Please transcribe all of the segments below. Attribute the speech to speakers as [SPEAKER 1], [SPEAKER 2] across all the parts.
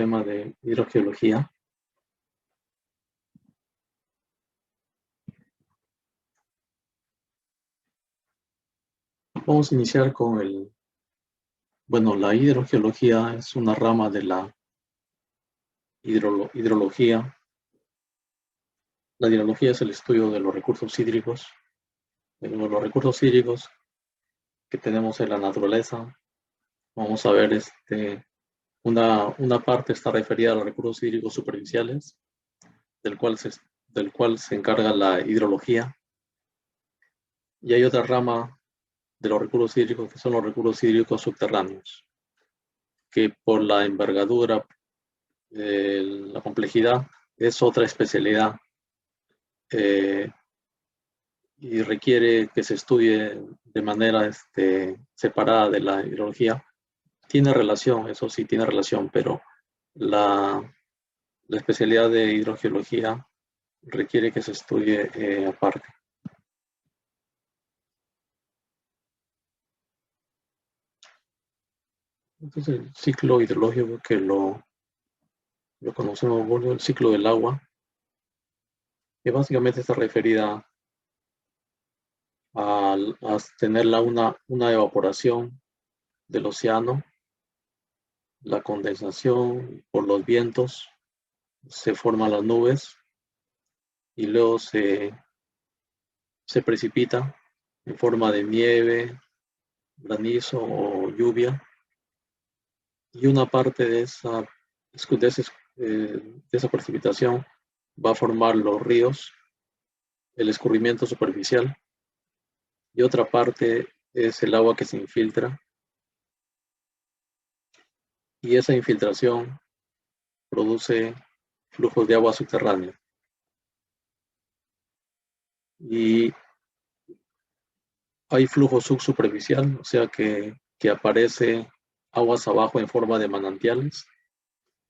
[SPEAKER 1] tema de hidrogeología. Vamos a iniciar con la hidrogeología es una rama de la hidrología. La hidrología es el estudio de los recursos hídricos, que tenemos en la naturaleza. Vamos a ver, una parte está referida a los recursos hídricos superficiales, del cual se encarga la hidrología. Y hay otra rama de los recursos hídricos que son los recursos hídricos subterráneos, que por la envergadura, la complejidad, es otra especialidad y requiere que se estudie de manera separada de la hidrología. Tiene relación, eso sí tiene relación, pero la especialidad de hidrogeología requiere que se estudie aparte. Entonces, el ciclo hidrológico que lo conocemos como el ciclo del agua, que básicamente está referida a tener una evaporación del océano, la condensación por los vientos, se forman las nubes y luego se precipita en forma de nieve, granizo o lluvia, y una parte de esa precipitación va a formar los ríos, el escurrimiento superficial, y otra parte es el agua que se infiltra, y esa infiltración produce flujos de agua subterránea. Y hay flujo subsuperficial, o sea que aparece aguas abajo en forma de manantiales,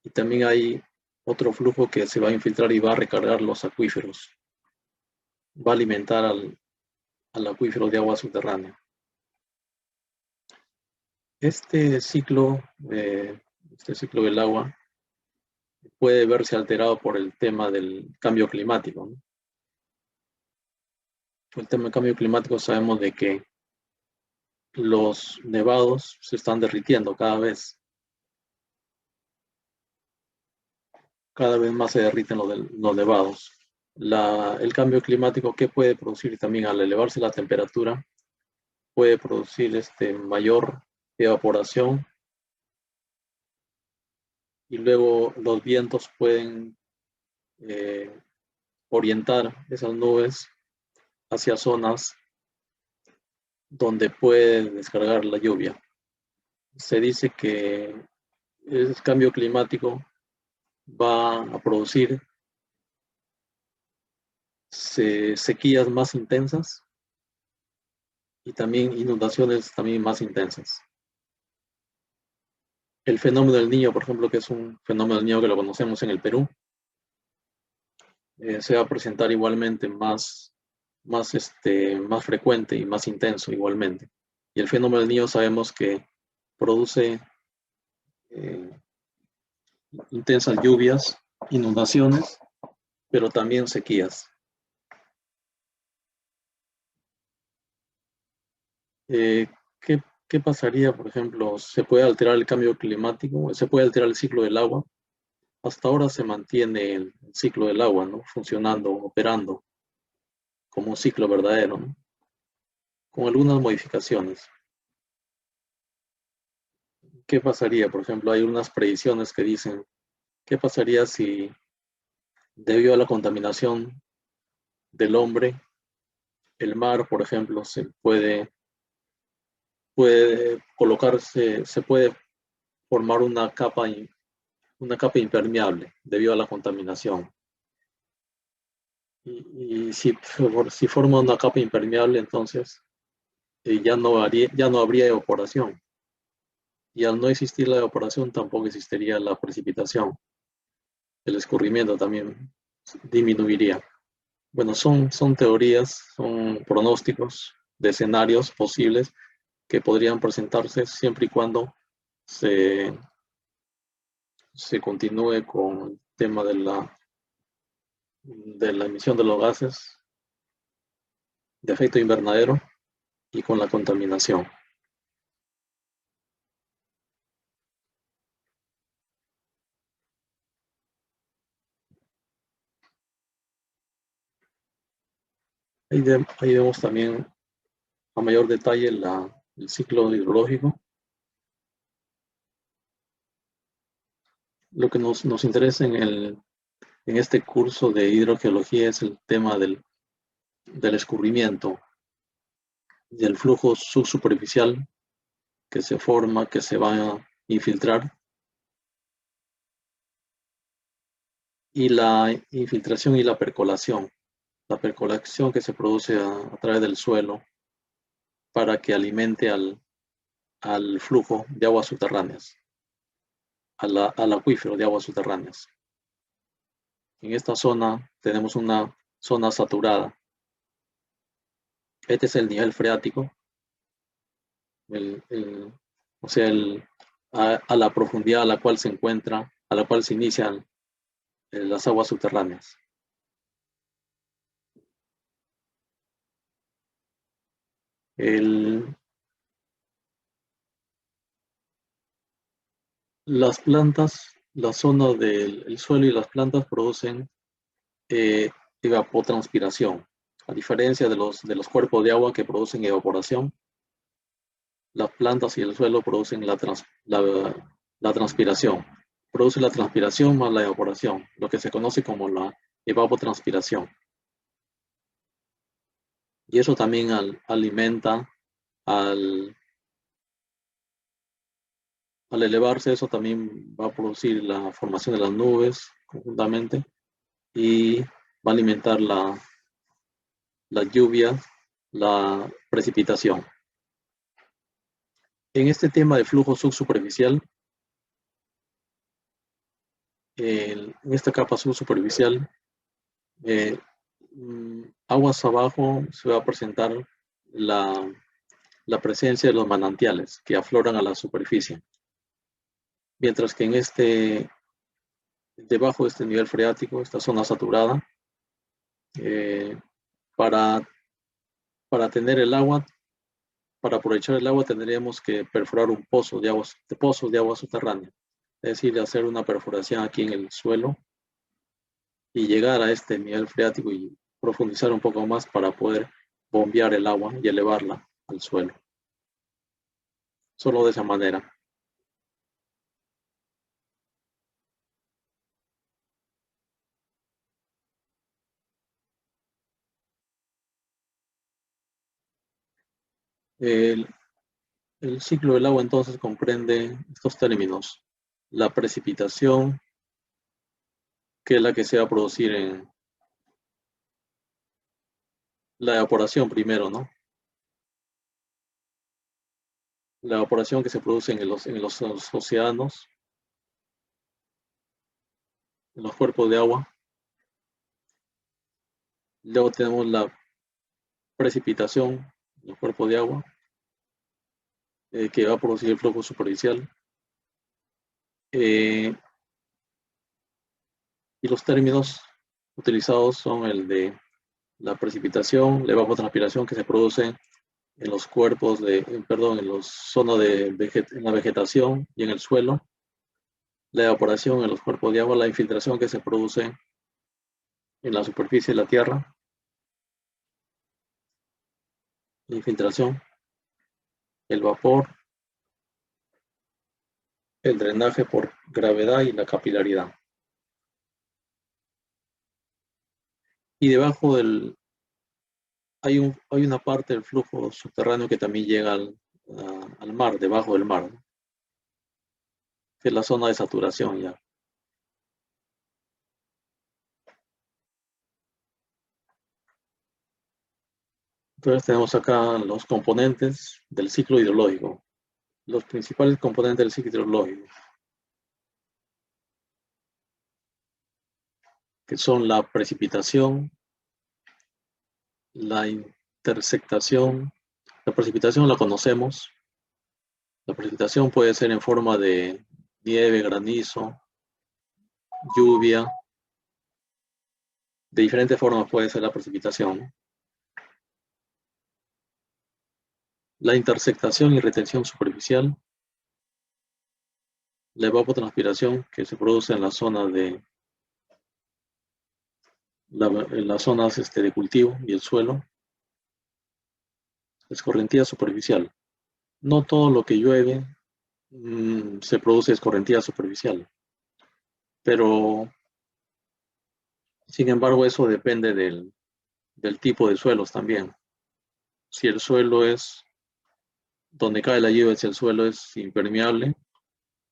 [SPEAKER 1] y también hay otro flujo que se va a infiltrar y va a recargar los acuíferos, va a alimentar al acuífero de agua subterránea. Este ciclo del agua puede verse alterado por el tema del cambio climático, ¿no? El tema del cambio climático, sabemos de que los nevados se están derritiendo cada vez más se derriten los nevados. El cambio climático, ¿qué puede producir? También al elevarse la temperatura, puede producir mayor evaporación, y luego los vientos pueden orientar esas nubes hacia zonas donde puede descargar la lluvia. Se dice que el cambio climático va a producir sequías más intensas y también inundaciones también más intensas. El fenómeno del Niño, por ejemplo, que es un fenómeno del Niño que lo conocemos en el Perú, se va a presentar igualmente más frecuente y más intenso igualmente. Y el fenómeno del Niño sabemos que produce intensas lluvias, inundaciones, pero también sequías. ¿Qué pasaría, por ejemplo? ¿Se puede alterar el cambio climático? ¿Se puede alterar el ciclo del agua? Hasta ahora se mantiene el ciclo del agua, ¿no? Funcionando, operando como un ciclo verdadero, ¿no? Con algunas modificaciones. ¿Qué pasaría? Por ejemplo, hay unas predicciones que dicen, ¿qué pasaría si debido a la contaminación del hombre, el mar, por ejemplo, se puede colocarse, se puede formar una capa impermeable debido a la contaminación? Y si forma una capa impermeable, entonces ya no habría evaporación. Y al no existir la evaporación, tampoco existiría la precipitación. El escurrimiento también disminuiría. Bueno, son teorías, son pronósticos de escenarios posibles que podrían presentarse siempre y cuando se se continúe con el tema de la emisión de los gases de efecto invernadero y con la contaminación. Ahí vemos también a mayor detalle el ciclo hidrológico. Lo que nos interesa en este curso de hidrogeología es el tema del escurrimiento, del flujo subsuperficial que se forma, que se va a infiltrar, y la infiltración y la percolación. La percolación que se produce a través del suelo para que alimente al flujo de aguas subterráneas, al acuífero de aguas subterráneas. En esta zona tenemos una zona saturada. Este es el nivel freático, o sea, a la profundidad a la cual se encuentra, a la cual se inician las aguas subterráneas. Las plantas, la zona del suelo y las plantas producen evapotranspiración. A diferencia de los cuerpos de agua que producen evaporación, las plantas y el suelo producen la transpiración. Produce la transpiración más la evaporación, lo que se conoce como la evapotranspiración. Y eso también alimenta al elevarse, eso también va a producir la formación de las nubes conjuntamente y va a alimentar la lluvia, la precipitación. En este tema de flujo subsuperficial, en esta capa subsuperficial, aguas abajo se va a presentar la presencia de los manantiales que afloran a la superficie. Mientras que debajo de este nivel freático, esta zona saturada, para tener el agua, para aprovechar el agua tendríamos que perforar un pozo de pozos de agua subterránea. Es decir, hacer una perforación aquí en el suelo y llegar a este nivel freático y profundizar un poco más para poder bombear el agua y elevarla al suelo. Solo de esa manera. El, el ciclo del agua entonces comprende estos términos. La precipitación, que es la que se va a producir en la evaporación primero, ¿no? La evaporación que se produce en los océanos, en los cuerpos de agua. Luego tenemos la precipitación en los cuerpos de agua, que va a producir el flujo superficial. Y los términos utilizados son el de la precipitación, la evapotranspiración que se produce en los cuerpos en las zonas en la vegetación y en el suelo, la evaporación en los cuerpos de agua, la infiltración que se produce en la superficie de la tierra, la infiltración, el vapor, el drenaje por gravedad y la capilaridad. Y debajo hay una parte del flujo subterráneo que también llega al mar, debajo del mar, ¿no? Que es la zona de saturación ya. Entonces tenemos acá los componentes del ciclo hidrológico, los principales componentes del ciclo hidrológico, que son la precipitación, la intersectación. La precipitación la conocemos. La precipitación puede ser en forma de nieve, granizo, lluvia. De diferentes formas puede ser la precipitación. La intersectación y retención superficial. La evapotranspiración que se produce en la zona en las zonas de cultivo y el suelo. Escorrentía superficial. No todo lo que llueve se produce escorrentía superficial, pero sin embargo eso depende del tipo de suelos también. Si el suelo es donde cae la lluvia, si el suelo es impermeable,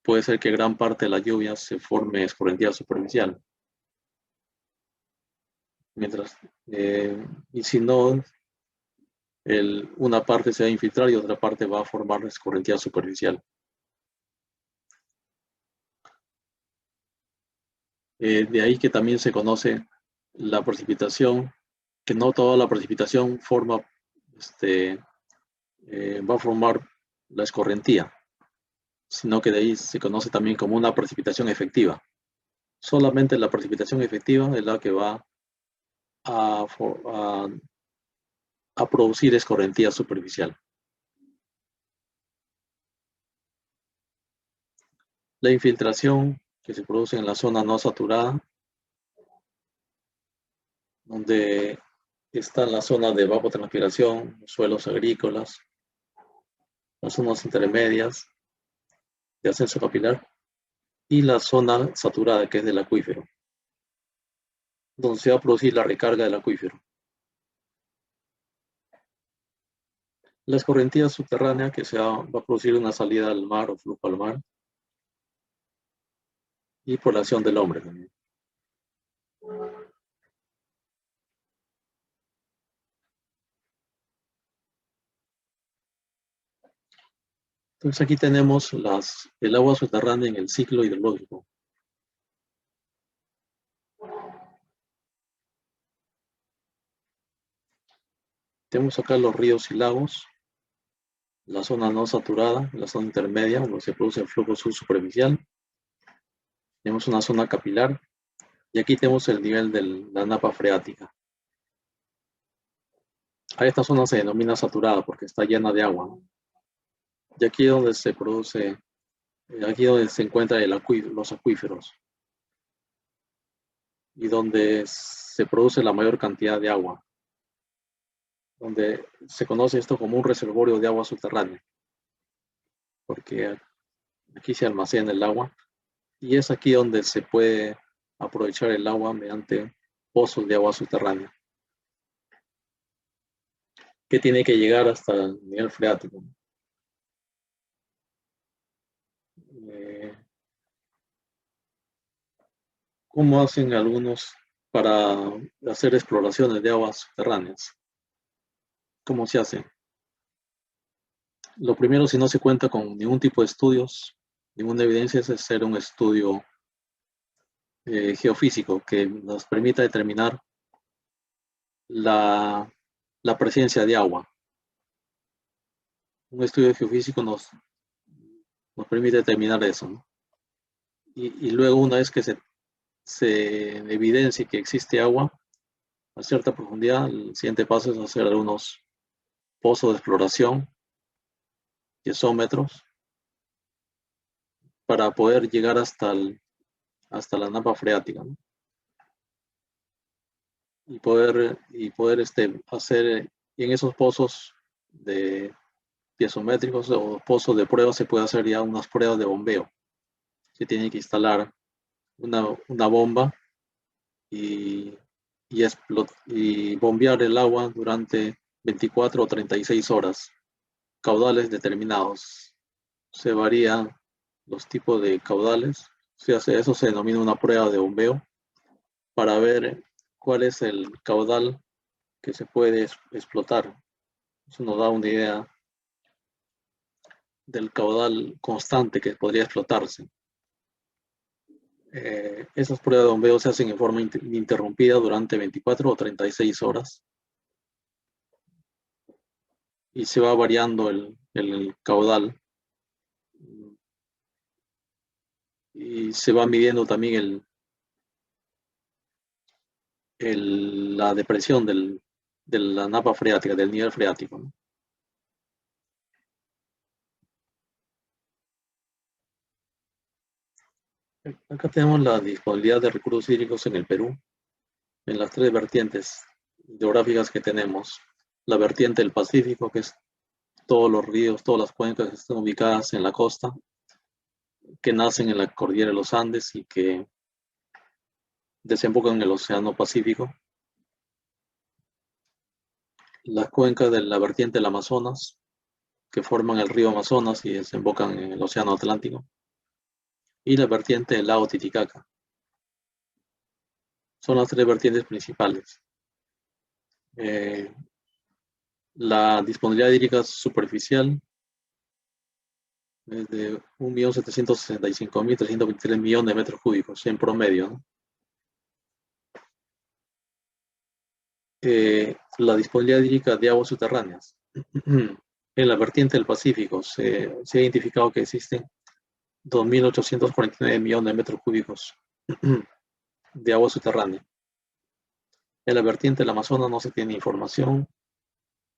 [SPEAKER 1] puede ser que gran parte de la lluvia se forme escorrentía superficial. Mientras, y si no, una parte se va a infiltrar y otra parte va a formar escorrentía superficial. De ahí que también se conoce la precipitación, que no toda la precipitación va a formar la escorrentía, sino que de ahí se conoce también como una precipitación efectiva. Solamente la precipitación efectiva es la que va a, a producir escorrentía superficial. La infiltración que se produce en la zona no saturada, donde está la zona de evapotranspiración, suelos agrícolas, las zonas intermedias de ascenso capilar y la zona saturada que es del acuífero, donde se va a producir la recarga del acuífero. La escorrentía subterránea que va a producir una salida al mar o flujo al mar y por la acción del hombre también. Entonces aquí tenemos el agua subterránea en el ciclo hidrológico. Tenemos acá los ríos y lagos, la zona no saturada, la zona intermedia, donde se produce el flujo superficial. Tenemos una zona capilar y aquí tenemos el nivel de la napa freática. A esta zona se denomina saturada porque está llena de agua. Y aquí es donde se produce, aquí es donde se encuentran los acuíferos y donde se produce la mayor cantidad de agua, donde se conoce esto como un reservorio de agua subterránea, porque aquí se almacena el agua y es aquí donde se puede aprovechar el agua mediante pozos de agua subterránea, que tiene que llegar hasta el nivel freático. ¿Cómo hacen algunos para hacer exploraciones de aguas subterráneas? ¿Cómo se hace? Lo primero, si no se cuenta con ningún tipo de estudios, ninguna evidencia, es hacer un estudio geofísico que nos permita determinar la presencia de agua. Un estudio geofísico nos permite determinar eso, ¿no? Y luego, una vez que se evidencie que existe agua a cierta profundidad, el siguiente paso es hacer algunos pozos de exploración, piezómetros, para poder llegar hasta la napa freática, ¿no? Y poder hacer, y en esos pozos de piezométricos o pozos de prueba se puede hacer ya unas pruebas de bombeo. Se tiene que instalar una bomba y bombear el agua durante 24 o 36 horas, caudales determinados. Se varían los tipos de caudales. Eso se denomina una prueba de bombeo para ver cuál es el caudal que se puede explotar. Eso nos da una idea del caudal constante que podría explotarse. Esas pruebas de bombeo se hacen en forma ininterrumpida durante 24 o 36 horas y se va variando el caudal y se va midiendo también la depresión de la napa freática, del nivel freático, ¿no? Acá tenemos la disponibilidad de recursos hídricos en el Perú, en las tres vertientes geográficas que tenemos. La vertiente del Pacífico, que es todos los ríos, todas las cuencas que están ubicadas en la costa, que nacen en la cordillera de los Andes y que desembocan en el Océano Pacífico. Las cuencas de la vertiente del Amazonas, que forman el río Amazonas y desembocan en el Océano Atlántico. Y la vertiente del lago Titicaca. Son las tres vertientes principales. La disponibilidad hídrica superficial es de 1.765.323 millones de metros cúbicos en promedio, ¿no? La disponibilidad hídrica de aguas subterráneas. En la vertiente del Pacífico se ha identificado que existen 2.849 millones de metros cúbicos de agua subterránea. En la vertiente del Amazonas no se tiene información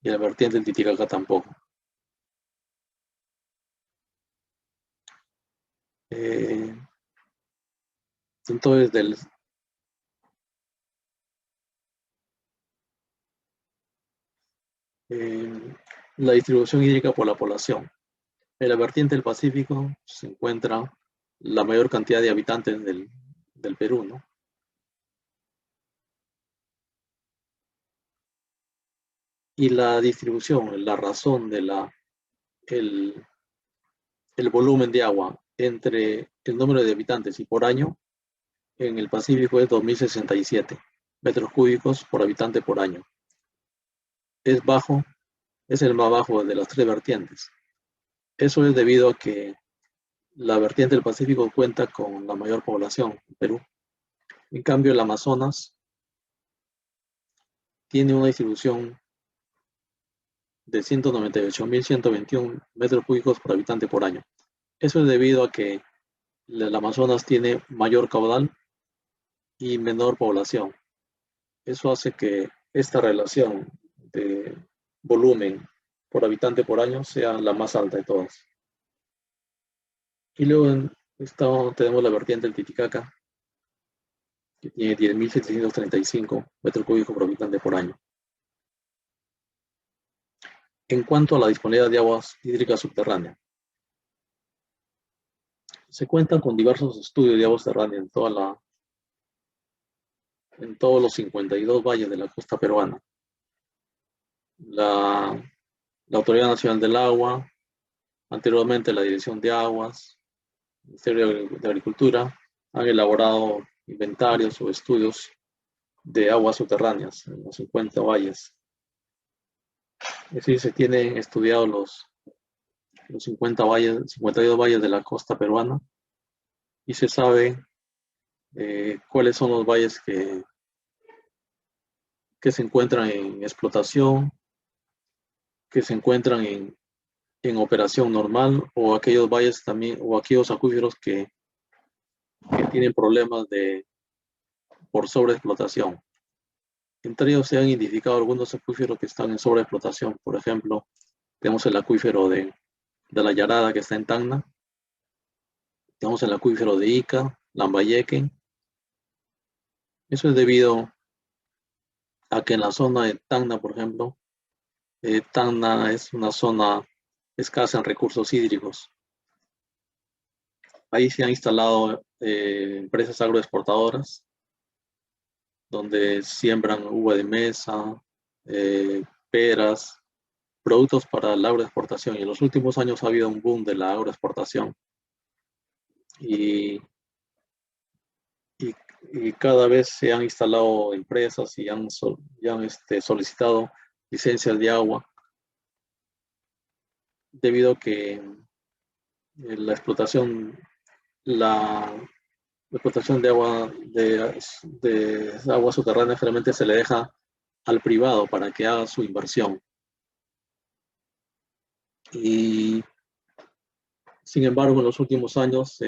[SPEAKER 1] y en la vertiente del Titicaca tampoco. Entonces, la distribución hídrica por la población. En la vertiente del Pacífico se encuentra la mayor cantidad de habitantes del Perú, ¿no? Y la distribución, la razón de el, el volumen de agua entre el número de habitantes y por año, en el Pacífico es 2.067 metros cúbicos por habitante por año. Es bajo, es el más bajo de las tres vertientes. Eso es debido a que la vertiente del Pacífico cuenta con la mayor población en Perú. En cambio, el Amazonas tiene una distribución de 198.121 metros cúbicos por habitante por año. Eso es debido a que el Amazonas tiene mayor caudal y menor población. Eso hace que esta relación de volumen por habitante por año sea la más alta de todas. Y luego tenemos la vertiente del Titicaca, que tiene 10.735 metros cúbicos por habitante por año. En cuanto a la disponibilidad de aguas hídricas subterráneas, se cuentan con diversos estudios de aguas subterráneas en todos los 52 valles de la costa peruana. La Autoridad Nacional del Agua, anteriormente la Dirección de Aguas, el Ministerio de Agricultura, han elaborado inventarios o estudios de aguas subterráneas en los 50 valles. Es decir, se tienen estudiados los 50 valles, 52 valles de la costa peruana y se sabe cuáles son los valles que se encuentran en explotación, que se encuentran en operación normal, o aquellos valles también, o aquellos acuíferos que tienen problemas por sobreexplotación. Entre ellos se han identificado algunos acuíferos que están en sobreexplotación. Por ejemplo, tenemos el acuífero de la Yarada, que está en Tacna. Tenemos el acuífero de Ica, Lambayeque. Eso es debido a que en la zona de Tacna, por ejemplo, Tacna es una zona escasa en recursos hídricos. Ahí se han instalado empresas agroexportadoras, donde siembran uva de mesa, peras, productos para la agroexportación. Y en los últimos años ha habido un boom de la agroexportación. Y, y cada vez se han instalado empresas y han solicitado licencias de agua, debido a que la explotación, la explotación de agua, de agua subterránea realmente se le deja al privado para que haga su inversión. Y sin embargo, en los últimos años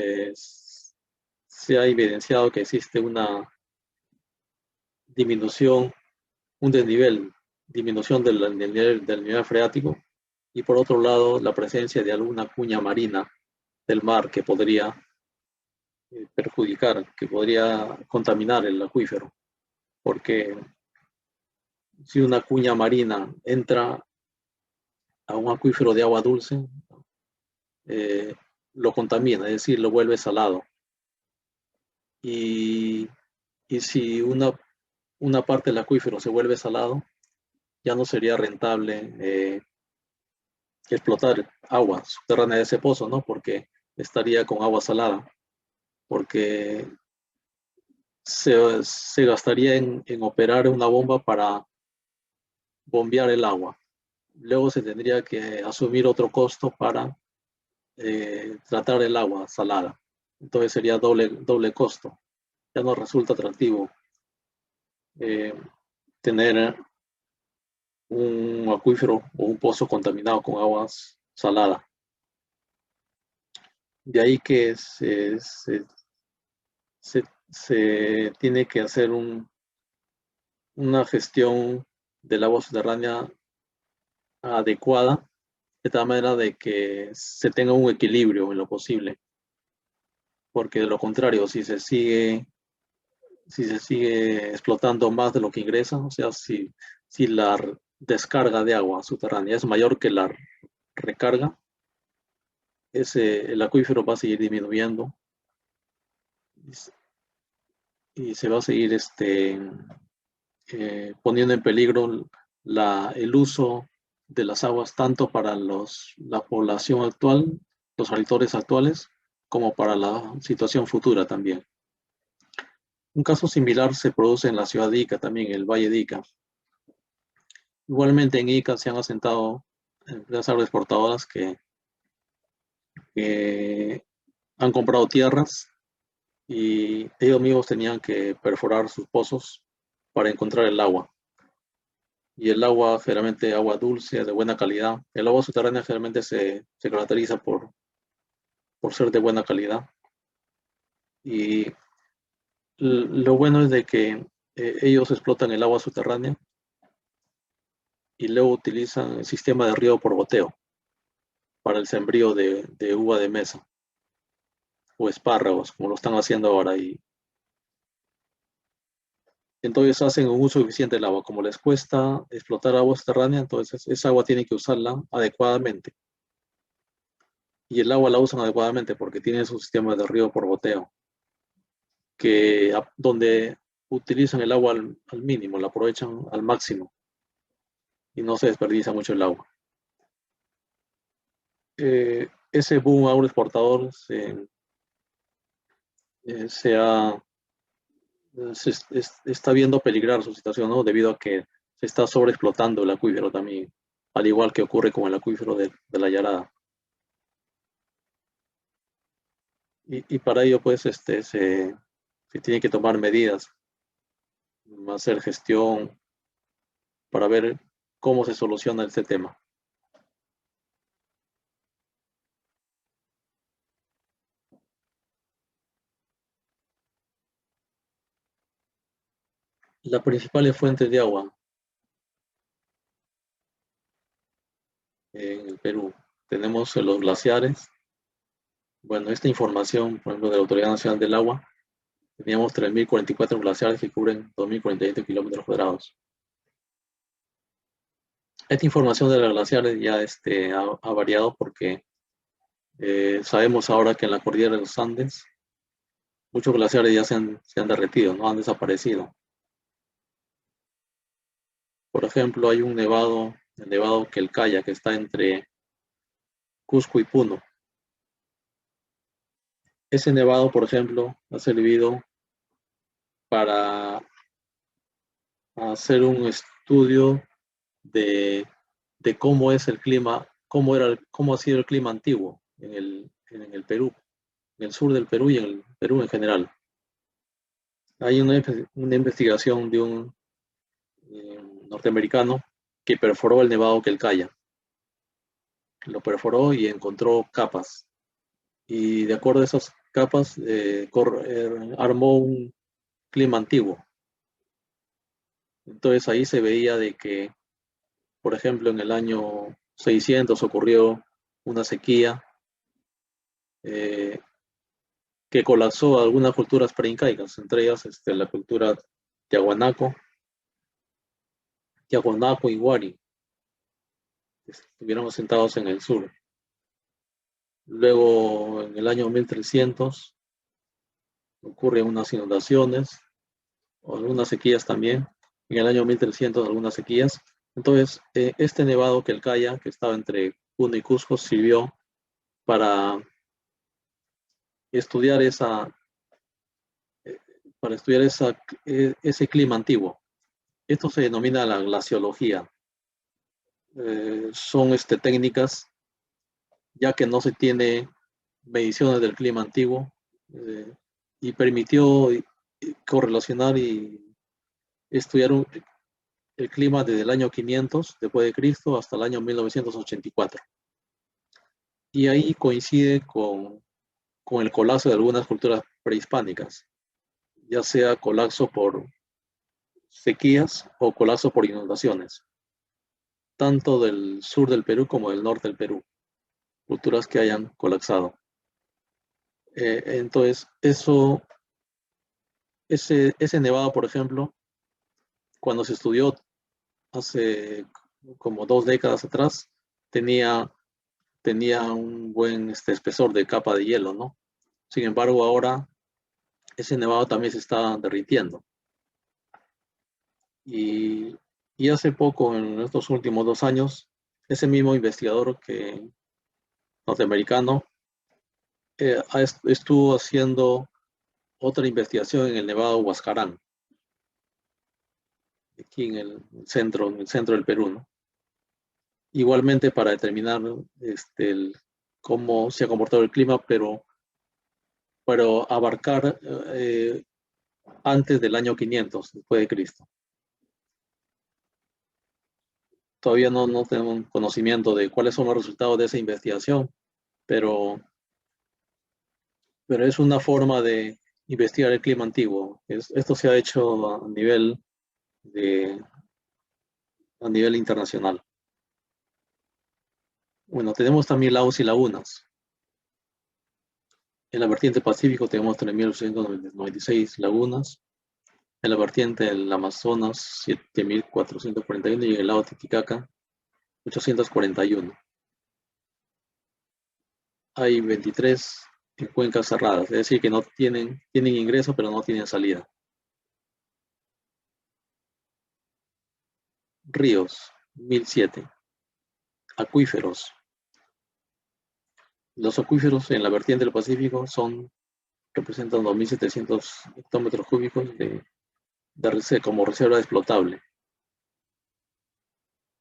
[SPEAKER 1] se ha evidenciado que existe una disminución, un desnivel, disminución del nivel freático, y por otro lado la presencia de alguna cuña marina del mar que podría perjudicar, que podría contaminar el acuífero, porque si una cuña marina entra a un acuífero de agua dulce, eh, lo contamina, es decir, lo vuelve salado. Y, y si una parte del acuífero se vuelve salado, ya no sería rentable explotar agua subterránea de ese pozo, ¿no? Porque estaría con agua salada, porque se gastaría en operar una bomba para bombear el agua. Luego se tendría que asumir otro costo para tratar el agua salada. Entonces sería doble costo. Ya no resulta atractivo eh, tener un acuífero o un pozo contaminado con aguas saladas. De ahí que se tiene que hacer una gestión del agua subterránea adecuada, de tal manera de que se tenga un equilibrio en lo posible, porque de lo contrario, si se sigue explotando más de lo que ingresa, o sea, si la descarga de agua subterránea es mayor que la recarga, el acuífero va a seguir disminuyendo y se va a seguir poniendo en peligro el uso de las aguas tanto para la población actual, los agricultores actuales, como para la situación futura también. Un caso similar se produce en la ciudad de Ica, también en el Valle de Ica. Igualmente en Ica se han asentado empresas agroexportadoras que han comprado tierras y ellos mismos tenían que perforar sus pozos para encontrar el agua. Y el agua, generalmente agua dulce, de buena calidad. El agua subterránea generalmente se caracteriza por ser de buena calidad. Y lo bueno es de que ellos explotan el agua subterránea y luego utilizan el sistema de riego por goteo para el sembrío de uva de mesa o espárragos, como lo están haciendo ahora. Y entonces hacen un uso eficiente del agua. Como les cuesta explotar agua subterránea, entonces esa agua tienen que usarla adecuadamente. Y el agua la usan adecuadamente porque tienen su sistema de riego por goteo, donde utilizan el agua al mínimo, la aprovechan al máximo y no se desperdicia mucho el agua. Ese boom agroexportador eh, se ha, está viendo peligrar su situación, ¿no? Debido a que se está sobreexplotando el acuífero también, al igual que ocurre con el acuífero de la Yarada. Y para ello, pues, se tiene que tomar medidas, hacer gestión para ver cómo se soluciona este tema. Las principales fuentes de agua en el Perú. Tenemos los glaciares. Bueno, esta información, por ejemplo, de la Autoridad Nacional del Agua, teníamos 3.044 glaciares que cubren 2.047 kilómetros cuadrados. Esta información de los glaciares ya ha variado porque sabemos ahora que en la cordillera de los Andes muchos glaciares ya se han derretido, no han desaparecido. Por ejemplo, hay un nevado, el nevado Quelcaya, que está entre Cusco y Puno. Ese nevado, por ejemplo, ha servido para hacer un estudio de cómo es el clima, cómo ha sido el clima antiguo en el Perú, en el sur del Perú y en el Perú en general. Hay una investigación de un norteamericano que perforó el nevado Quelcaya. Lo perforó y encontró capas. Y de acuerdo a esas capas, armó un clima antiguo. Entonces ahí se veía de que, por ejemplo, en el año 600 ocurrió una sequía eh, que colapsó algunas culturas preincaicas, entre ellas la cultura Tiahuanaco, Tiahuanaco y Wari, que estuvieron asentados en el sur. Luego, en el año 1300, ocurren unas inundaciones, o algunas sequías también. En el año 1300, algunas sequías. Entonces, este nevado Quelcaya, que estaba entre Puno y Cusco, sirvió para estudiar para estudiar ese clima antiguo. Esto se denomina la glaciología. Son técnicas, ya que no se tiene mediciones del clima antiguo, eh, y permitió correlacionar y estudiar el clima desde el año 500 después de Cristo hasta el año 1984. Y ahí coincide con el colapso de algunas culturas prehispánicas, ya sea colapso por sequías o colapso por inundaciones, tanto del sur del Perú como del norte del Perú, culturas que hayan colapsado. Entonces, ese nevado, por ejemplo, cuando se estudió hace como 2 décadas atrás, tenía, tenía un buen espesor de capa de hielo, ¿no? Sin embargo, ahora ese nevado también se está derritiendo. Y, y hace poco, en estos últimos 2 años, ese mismo investigador norteamericano estuvo haciendo otra investigación en el Nevado Huascarán, aquí en el centro del Perú, ¿no? Igualmente para determinar cómo se ha comportado el clima, pero abarcar antes del año 500 después de Cristo. Todavía no tenemos conocimiento de cuáles son los resultados de esa investigación, pero, pero es una forma de investigar el clima antiguo. Esto se ha hecho de, a nivel internacional. Bueno, tenemos también lagos y lagunas. En la vertiente Pacífico tenemos 3.896 lagunas. En la vertiente del Amazonas, 7.441. Y en el lago Titicaca, 841. Hay 23 en cuencas cerradas, es decir, que no tienen ingreso, pero no tienen salida. Ríos, 1.007. Acuíferos. Los acuíferos en la vertiente del Pacífico representan 2.700 hectómetros cúbicos como reserva explotable.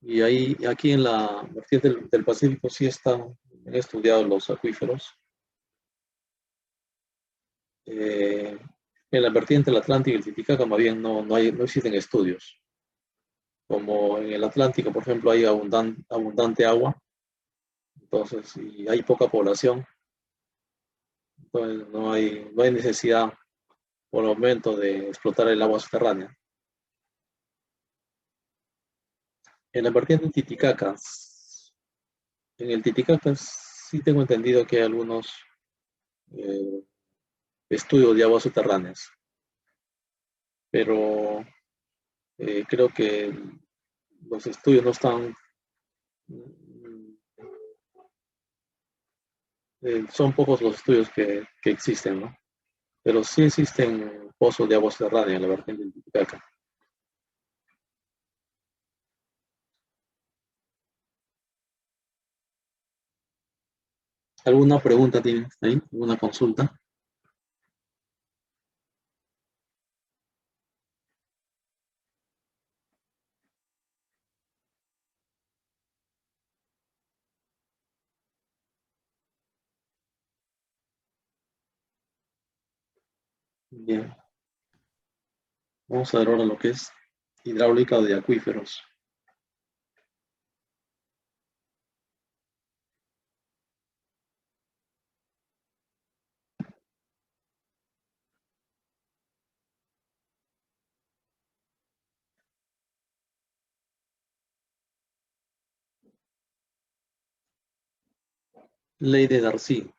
[SPEAKER 1] Y aquí en la vertiente del Pacífico sí están estudiados los acuíferos. En la vertiente del Atlántico y el Titicaca más bien no existen estudios. Como en el Atlántico, por ejemplo, hay abundante agua, entonces, y hay poca población, entonces no hay necesidad por el momento de explotar el agua subterránea. En la vertiente del Titicaca, en el Titicaca sí tengo entendido que hay algunos eh, estudios de aguas subterráneas, pero creo que los estudios no están, son pocos los estudios que existen, ¿no? Pero sí existen pozos de agua subterránea en la vertiente del Titicaca. ¿Alguna pregunta tienes ahí? ¿Alguna consulta? Bien, vamos a ver ahora lo que es hidráulica de acuíferos. Ley de Darcy.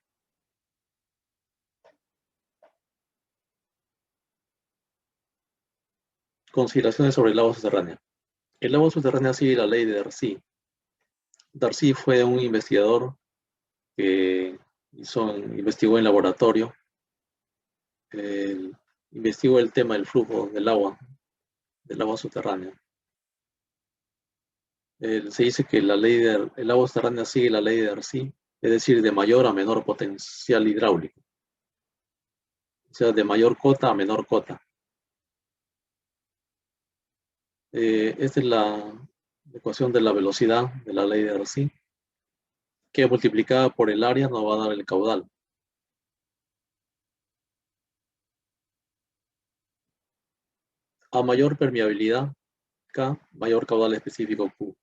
[SPEAKER 1] Consideraciones sobre el agua subterránea. El agua subterránea sigue la ley de Darcy. Darcy fue un investigador que investigó en laboratorio, eh, investigó el tema del flujo del agua subterránea. Se dice que el agua subterránea sigue la ley de Darcy, es decir, de mayor a menor potencial hidráulico, o sea, de mayor cota a menor cota. Esta es la ecuación de la velocidad de la ley de Darcy, que multiplicada por el área nos va a dar el caudal. A mayor permeabilidad K, mayor caudal específico Q.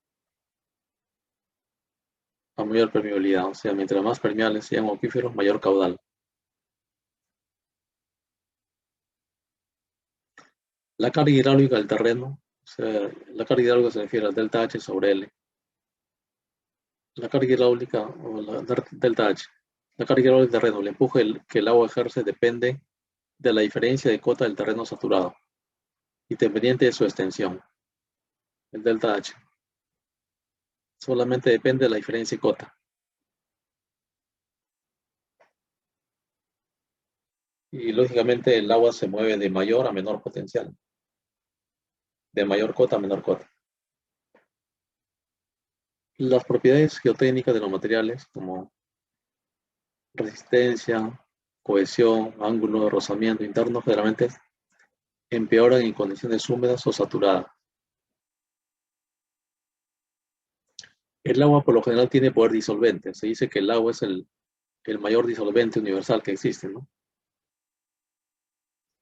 [SPEAKER 1] A mayor permeabilidad, o sea, mientras más permeables sean acuíferos, mayor caudal. La carga hidráulica del terreno, o sea, la carga hidráulica se refiere al delta H sobre L. La carga hidráulica o la delta H. La carga hidráulica del terreno, el empuje que el agua ejerce depende de la diferencia de cota del terreno saturado, independiente de su extensión. El delta H. Solamente depende de la diferencia de cota. Y lógicamente el agua se mueve de mayor a menor potencial. De mayor cota a menor cota. Las propiedades geotécnicas de los materiales, como resistencia, cohesión, ángulo de rozamiento interno, generalmente empeoran en condiciones húmedas o saturadas. El agua por lo general tiene poder disolvente. Se dice que el agua es el mayor disolvente universal que existe, ¿no?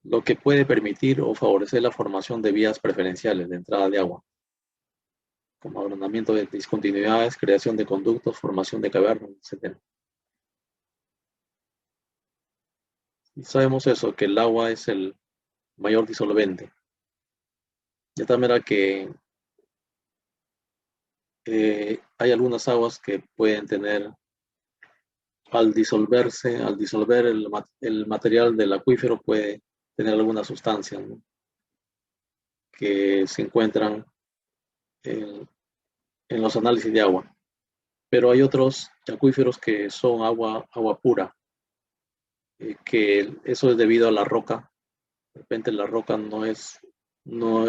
[SPEAKER 1] Lo que puede permitir o favorecer la formación de vías preferenciales de entrada de agua, como agrandamiento de discontinuidades, creación de conductos, formación de cavernas, etc. Y sabemos eso, que el agua es el mayor disolvente. De tal manera que hay algunas aguas que pueden tener, al disolver el material del acuífero, puede tener algunas sustancias, ¿no?, que se encuentran en, en los análisis de agua. Pero hay otros acuíferos que son agua pura, que eso es debido a la roca. De repente la roca no es, no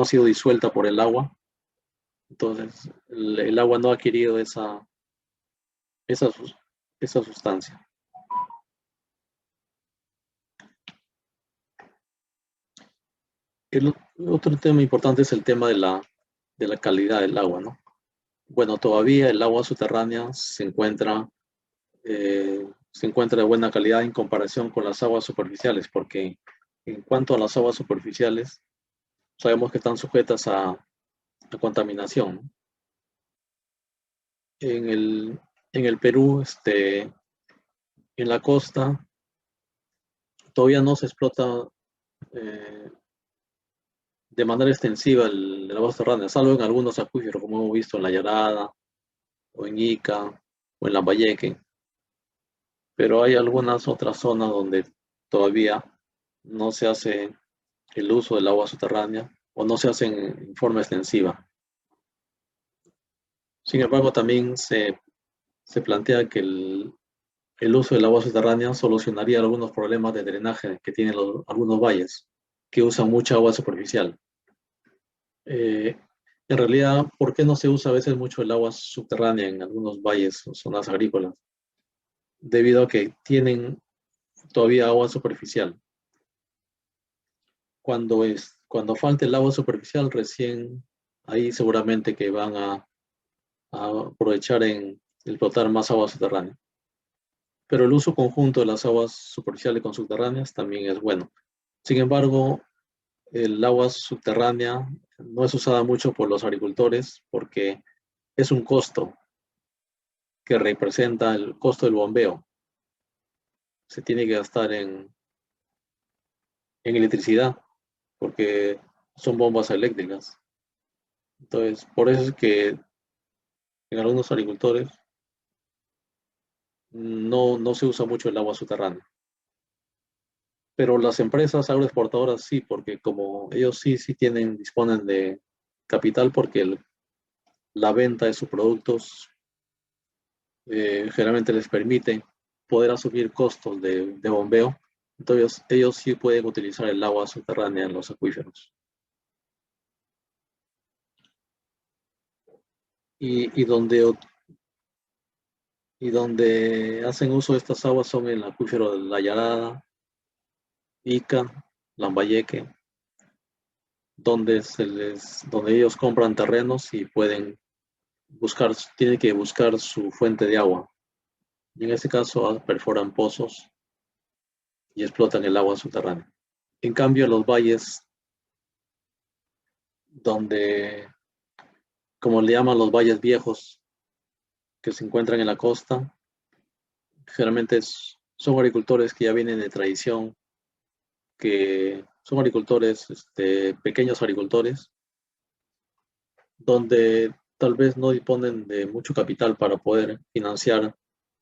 [SPEAKER 1] ha sido disuelta por el agua, entonces el agua no ha adquirido esa, esa sustancia. El otro tema importante es el tema de la calidad del agua, ¿no? Bueno, todavía el agua subterránea se encuentra de buena calidad en comparación con las aguas superficiales, porque en cuanto a las aguas superficiales, sabemos que están sujetas a contaminación, ¿no? En el Perú, en la costa, todavía no se explota eh, de manera extensiva el agua subterránea, salvo en algunos acuíferos, como hemos visto en La Yarada, o en Ica, o en Lambayeque. Pero hay algunas otras zonas donde todavía no se hace el uso del agua subterránea o no se hace en forma extensiva. Sin embargo, también se plantea que el uso del agua subterránea solucionaría algunos problemas de drenaje que tienen algunos valles que usan mucha agua superficial. Eh, en realidad, ¿por qué no se usa a veces mucho el agua subterránea en algunos valles o zonas agrícolas? Debido a que tienen todavía agua superficial. Cuando falte el agua superficial, recién ahí seguramente que van a aprovechar en explotar más agua subterránea. Pero el uso conjunto de las aguas superficiales con subterráneas también es bueno. Sin embargo, el agua subterránea no es usada mucho por los agricultores porque es un costo que representa el costo del bombeo. Se tiene que gastar en electricidad porque son bombas eléctricas. Entonces, por eso es que en algunos agricultores no se usa mucho el agua subterránea. Pero las empresas agroexportadoras sí, porque como ellos sí disponen de capital porque la venta de sus productos generalmente les permite poder asumir costos de bombeo. Entonces ellos sí pueden utilizar el agua subterránea en los acuíferos. Y donde hacen uso de estas aguas son en el acuífero de La Yarada, Ica, Lambayeque, donde ellos compran terrenos y pueden tienen que buscar su fuente de agua. Y en este caso perforan pozos y explotan el agua subterránea. En cambio, los valles donde, como le llaman los valles viejos, que se encuentran en la costa, generalmente son agricultores que ya vienen de tradición, que son agricultores, pequeños agricultores, donde tal vez no disponen de mucho capital para poder financiar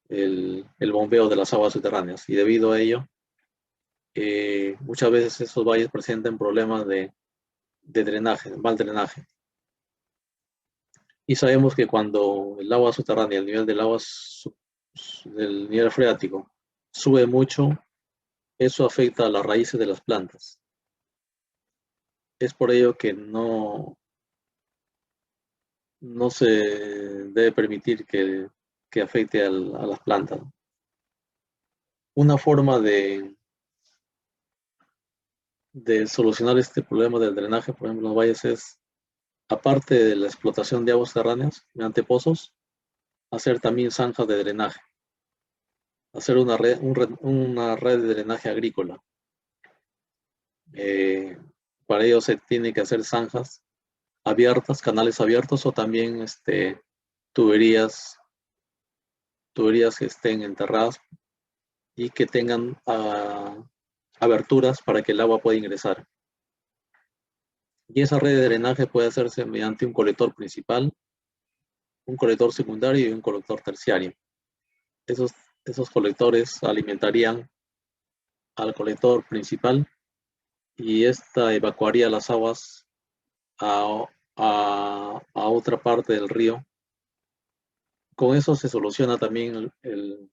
[SPEAKER 1] el bombeo de las aguas subterráneas. Y debido a ello, muchas veces esos valles presentan problemas de drenaje, mal drenaje. Y sabemos que cuando el agua subterránea, el nivel del agua, del nivel freático, sube mucho, eso afecta a las raíces de las plantas. Es por ello que no se debe permitir que afecte a las plantas. Una forma de solucionar este problema del drenaje, por ejemplo, en los valles es, aparte de la explotación de aguas subterráneas mediante pozos, hacer también zanjas de drenaje, hacer una red de drenaje agrícola. Eh, para ello se tiene que hacer zanjas abiertas, canales abiertos o también tuberías, tuberías que estén enterradas y que tengan aberturas para que el agua pueda ingresar. Y esa red de drenaje puede hacerse mediante un colector principal, un colector secundario y un colector terciario. Esos, esos colectores alimentarían al colector principal y esta evacuaría las aguas a otra parte del río. Con eso se soluciona también el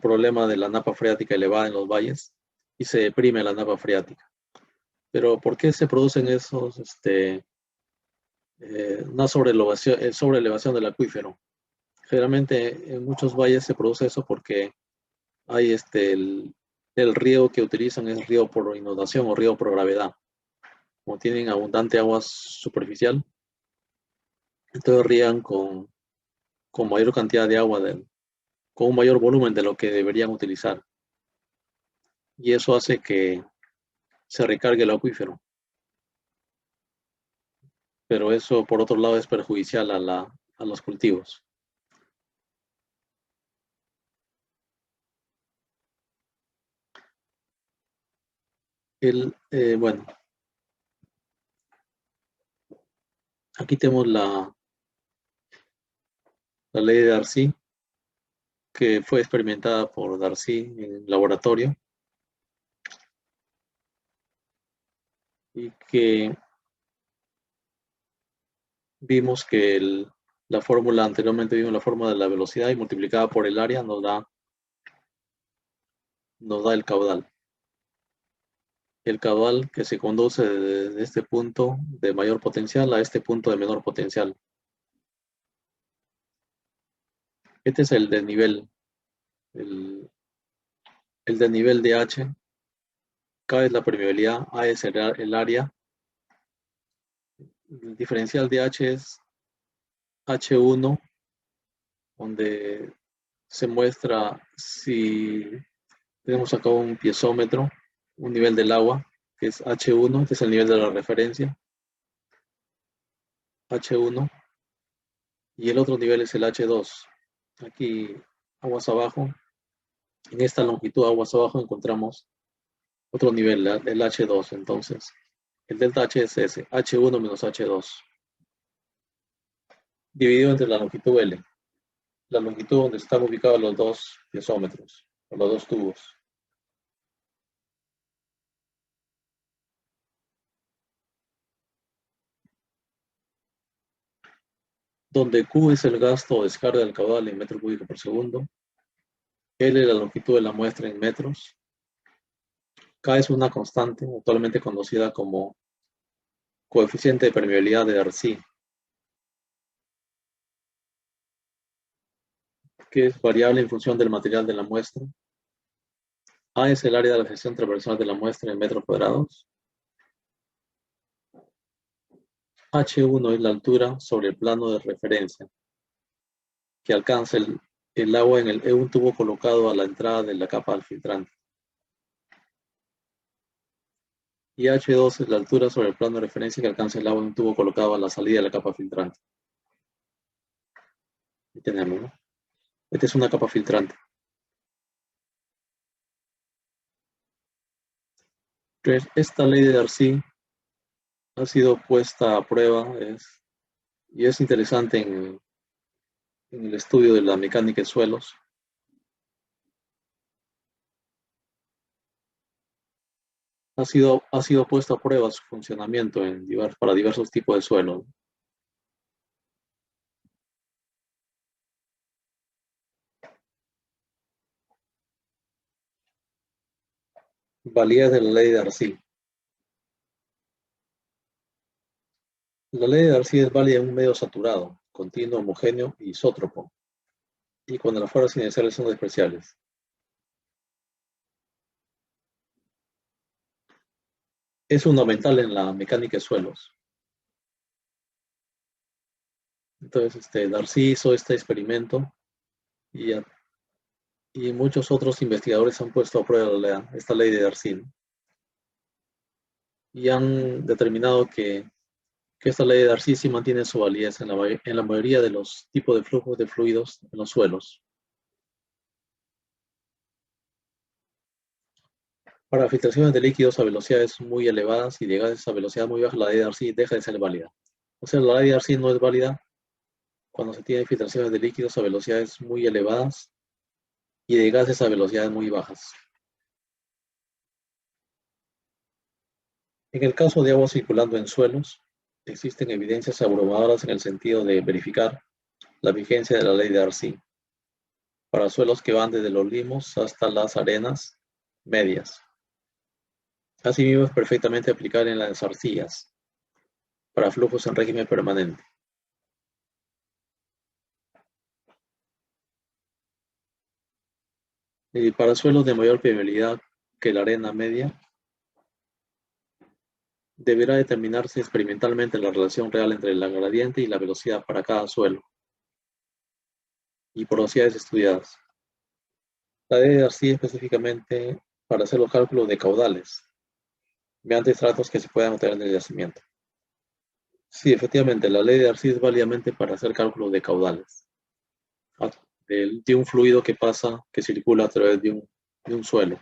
[SPEAKER 1] problema de la napa freática elevada en los valles y se deprime la napa freática. Pero ¿por qué se producen una sobreelevación del acuífero? Generalmente en muchos valles se produce eso porque hay el río que utilizan es río por inundación o río por gravedad. Como tienen abundante agua superficial, entonces rían con mayor cantidad de agua, con un mayor volumen de lo que deberían utilizar. Y eso hace que se recargue el acuífero. Pero eso, por otro lado, es perjudicial a los cultivos. Bueno, aquí tenemos la ley de Darcy, que fue experimentada por Darcy en laboratorio y que vimos que la fórmula, anteriormente vimos la fórmula de la velocidad y multiplicada por el área nos da el caudal. El caudal que se conduce de este punto de mayor potencial a este punto de menor potencial. Este es el desnivel. El desnivel de H, K es la permeabilidad, A es el área. El diferencial de H es H1, donde se muestra si tenemos acá un piezómetro, un nivel del agua, que es H1, que es el nivel de la referencia, H1, y el otro nivel es el H2. Aquí, aguas abajo, en esta longitud aguas abajo encontramos otro nivel, el H2. Entonces, el delta H es ese, H1 menos H2. dividido entre la longitud L, la longitud donde están ubicados los dos piezómetros, o los dos tubos. Donde Q es el gasto o descarga del caudal en metro cúbico por segundo, L es la longitud de la muestra en metros, K es una constante actualmente conocida como coeficiente de permeabilidad de Darcy, que es variable en función del material de la muestra. A es el área de la sección transversal de la muestra en metros cuadrados. H1 es la altura sobre el plano de referencia que alcanza el agua en un tubo colocado a la entrada de la capa al filtrante. Y H2 es la altura sobre el plano de referencia que alcanza el agua en un tubo colocado a la salida de la capa filtrante. Ahí tenemos, ¿no? Esta es una capa filtrante. Entonces, esta ley de Darcy ha sido puesta a prueba y es interesante en el estudio de la mecánica de suelos. Ha sido puesto a prueba su funcionamiento para diversos tipos de suelos. Validez de la ley de Darcy. La ley de Darcy es válida en un medio saturado, continuo, homogéneo y isótropo, y cuando las fuerzas iniciales son despreciables. Es fundamental en la mecánica de suelos. Entonces, Darcy hizo este experimento y, y muchos otros investigadores han puesto a prueba esta ley de Darcy, ¿no? Y han determinado que esta ley de Darcy sí mantiene su validez en la mayoría de los tipos de flujos de fluidos en los suelos. Para filtraciones de líquidos a velocidades muy elevadas y de gases a velocidad muy baja, la ley de Darcy deja de ser válida. O sea, la ley de Darcy no es válida cuando se tienen filtraciones de líquidos a velocidades muy elevadas y de gases a velocidades muy bajas. En el caso de agua circulando en suelos, existen evidencias abrumadoras en el sentido de verificar la vigencia de la ley de Darcy para suelos que van desde los limos hasta las arenas medias. Asimismo, es perfectamente aplicable en las arcillas para flujos en régimen permanente. Y para suelos de mayor permeabilidad que la arena media, deberá determinarse experimentalmente la relación real entre la gradiente y la velocidad para cada suelo y porosidades estudiadas. La ley de Darcy específicamente para hacer los cálculos de caudales mediante estratos que se puedan obtener en el yacimiento. Sí, efectivamente, la ley de Darcy es válidamente para hacer cálculos de caudales de un fluido que circula a través de un suelo.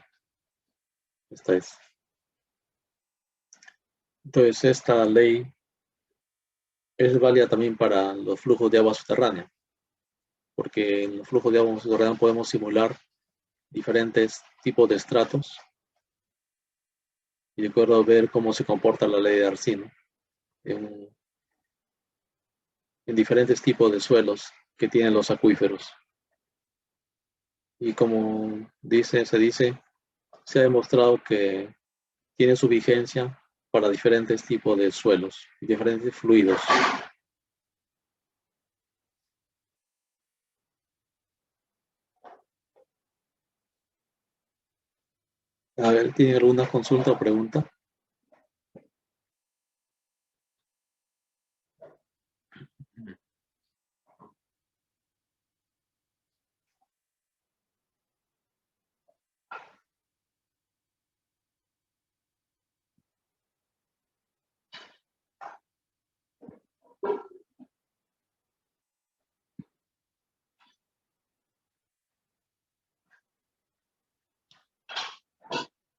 [SPEAKER 1] Esta es. Entonces, esta ley es válida también para los flujos de agua subterránea, porque en los flujos de agua subterránea podemos simular diferentes tipos de estratos y de acuerdo a ver cómo se comporta la ley de Darcy, ¿no? en, en diferentes tipos de suelos que tienen los acuíferos. Y como se ha demostrado que tiene su vigencia para diferentes tipos de suelos y diferentes fluidos. A ver, ¿tiene alguna consulta o pregunta?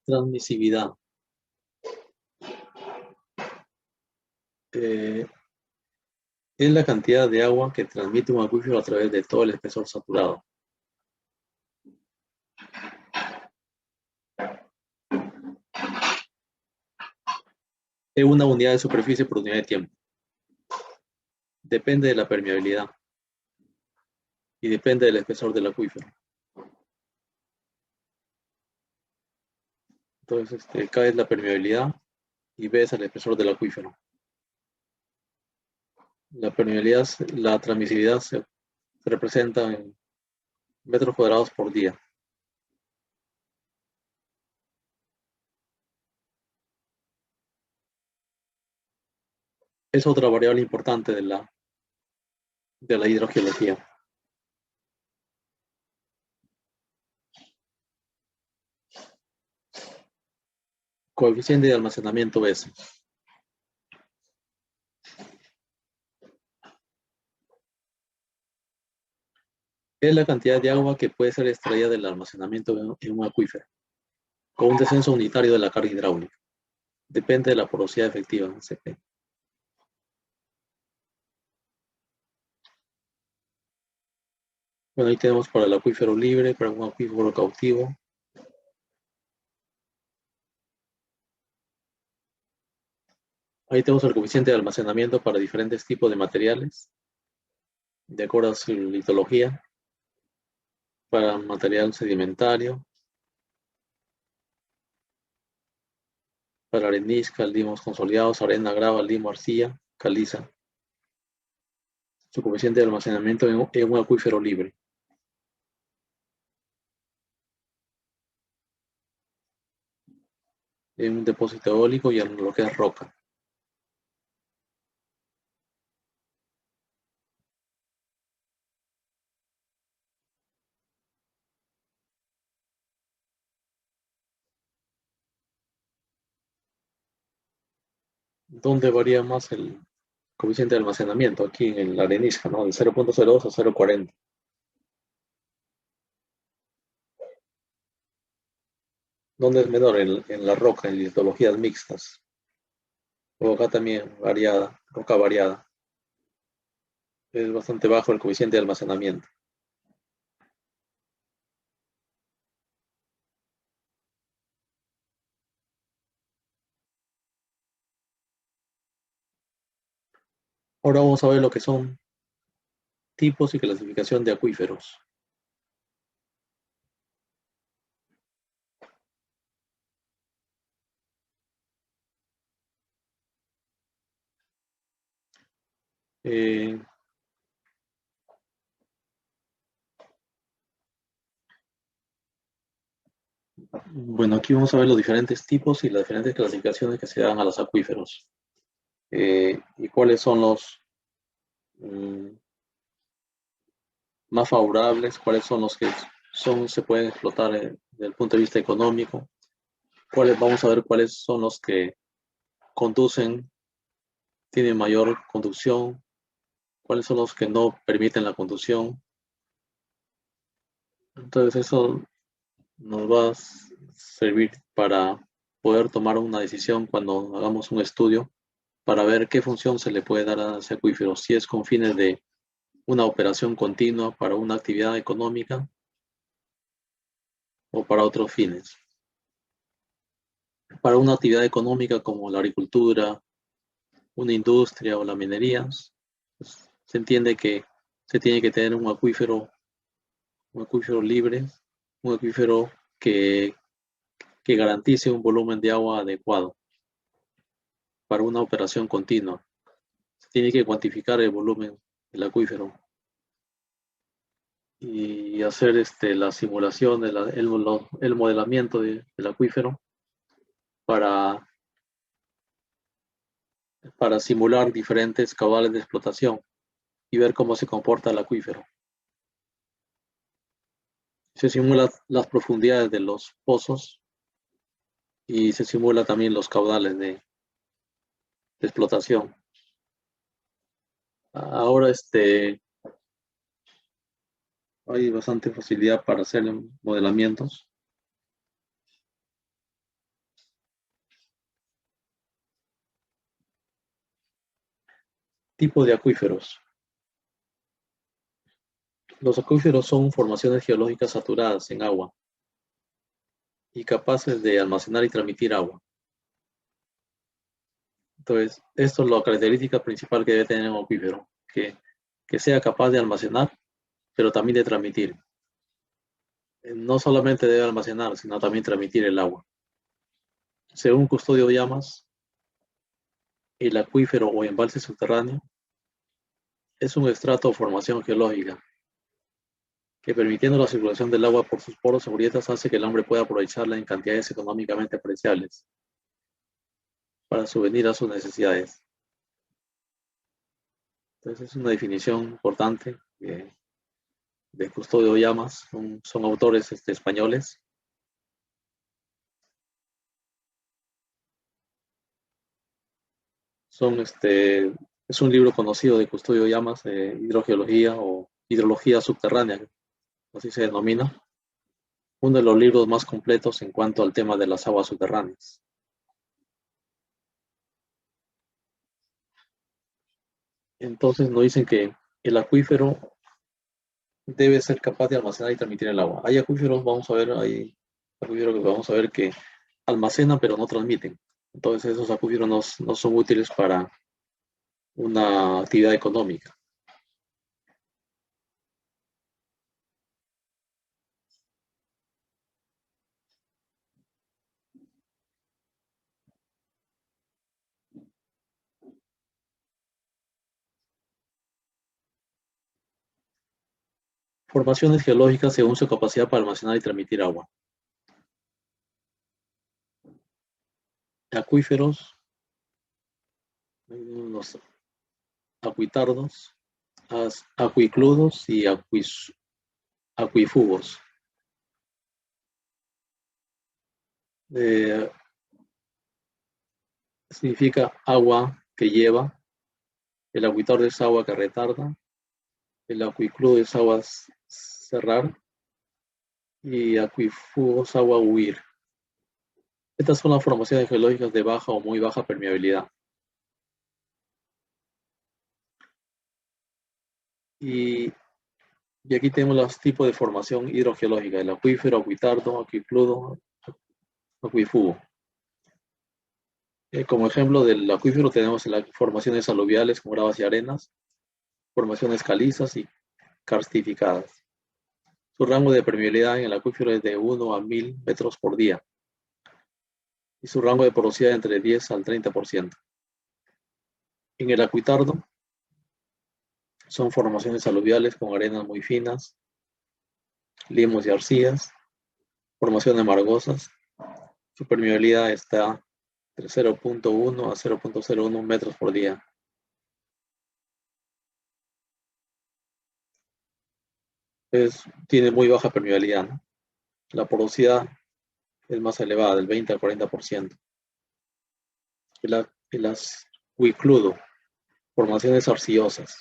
[SPEAKER 1] Transmisividad. Eh, Es la cantidad de agua que transmite un acuífero a través de todo el espesor saturado. Es una unidad de superficie por unidad de tiempo. Depende de la permeabilidad y depende del espesor del acuífero. Entonces, K es la permeabilidad y B es el espesor del acuífero. La permeabilidad, la transmisibilidad se representa en metros cuadrados por día. Es otra variable importante de la hidrogeología. Coeficiente de almacenamiento S. Es la cantidad de agua que puede ser extraída del almacenamiento en un acuífero, con un descenso unitario de la carga hidráulica. Depende de la porosidad efectiva, CP. Bueno, ahí tenemos para el acuífero libre, para un acuífero cautivo. Ahí tenemos el coeficiente de almacenamiento para diferentes tipos de materiales, de acuerdo a su litología, para material sedimentario, para arenisca, limos consolidados, arena, grava, limo, arcilla, caliza. Su coeficiente de almacenamiento en un acuífero libre. En un depósito eólico y en lo que es roca. ¿Dónde varía más el coeficiente de almacenamiento? Aquí en la arenisca, ¿no? De 0.02 a 0.40. ¿Dónde es menor? En la roca, en litologías mixtas. O acá también variada, roca variada. Es bastante bajo el coeficiente de almacenamiento. Ahora vamos a ver lo que son tipos y clasificación de acuíferos. Eh, bueno, aquí vamos a ver los diferentes tipos y las diferentes clasificaciones que se dan a los acuíferos. Y cuáles son los mm, más favorables, cuáles son los que se pueden explotar desde el punto de vista económico, vamos a ver cuáles son los que conducen, tienen mayor conducción, cuáles son los que no permiten la conducción. Entonces eso nos va a servir para poder tomar una decisión cuando hagamos un estudio para ver qué función se le puede dar a ese acuífero, si es con fines de una operación continua para una actividad económica o para otros fines. Para una actividad económica como la agricultura, una industria o la minería, pues, se entiende que se tiene que tener un acuífero libre, un acuífero que, que garantice un volumen de agua adecuado para una operación continua. Se tiene que cuantificar el volumen del acuífero y hacer la simulación, el modelamiento del acuífero para, para simular diferentes caudales de explotación y ver cómo se comporta el acuífero. Se simula las profundidades de los pozos y se simula también los caudales de explotación. Ahora hay bastante facilidad para hacer modelamientos. Tipo de acuíferos. Los acuíferos son formaciones geológicas saturadas en agua y capaces de almacenar y transmitir agua. Entonces, esto es la característica principal que debe tener un acuífero, que sea capaz de almacenar, pero también de transmitir. No solamente debe almacenar, sino también transmitir el agua. Según Custodio Llamas, el acuífero o embalse subterráneo es un estrato o formación geológica que, permitiendo la circulación del agua por sus poros o grietas, hace que el hombre pueda aprovecharla en cantidades económicamente apreciables para subvenir a sus necesidades. Entonces es una definición importante de Custodio Llamas, son autores españoles. Es un libro conocido de Custodio Llamas, hidrogeología o hidrología subterránea, así se denomina, uno de los libros más completos en cuanto al tema de las aguas subterráneas. Entonces nos dicen que el acuífero debe ser capaz de almacenar y transmitir el agua. Hay acuíferos, hay acuíferos que vamos a ver que almacenan pero no transmiten. Entonces esos acuíferos no son útiles para una actividad económica. Formaciones geológicas según su capacidad para almacenar y transmitir agua. Acuíferos, los acuitardos, acuicludos y acuífugos. Eh, Significa agua que lleva, el acuitardo es agua que retarda, el acuicludo es agua cerrar y acuífugo es agua huir. Estas son las formaciones geológicas de baja o muy baja permeabilidad. Y aquí tenemos los tipos de formación hidrogeológica: el acuífero, acuitardo, acuicludo, acuífugo. Como ejemplo del acuífero tenemos las formaciones aluviales como gravas y arenas, formaciones calizas y karstificadas. Su rango de permeabilidad en el acuífero es de 1 a 1000 metros por día y su rango de porosidad entre 10 al 30%. En el acuitardo son formaciones aluviales con arenas muy finas, limos y arcillas, formaciones margosas. Su permeabilidad está entre 0.1 a 0.01 metros por día. Tiene muy baja permeabilidad, ¿no? La porosidad es más elevada, del 20 al 40%. El acuicludo, formaciones arcillosas.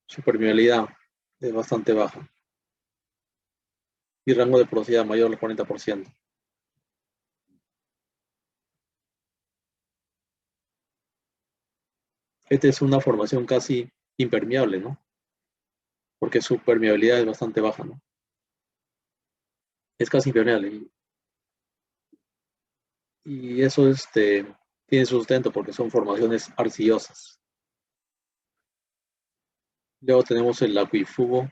[SPEAKER 1] Su permeabilidad es bastante baja y rango de porosidad mayor al 40%. Esta es una formación casi impermeable, ¿no? Porque su permeabilidad es bastante baja, ¿no? Es casi impermeable. Y eso tiene sustento porque son formaciones arcillosas. Luego tenemos el acuífugo,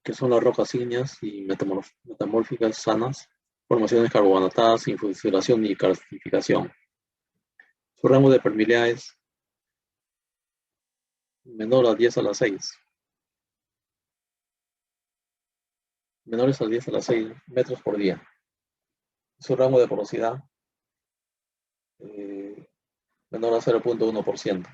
[SPEAKER 1] que son las rocas ígneas y metamórficas sanas, formaciones carbonatadas, sin fusilación y calcificación. Su rango de permeabilidad es menor a 10 a la 6. Menores a 10 a la 6 metros por día. Su rango de porosidad menor a 0.1%.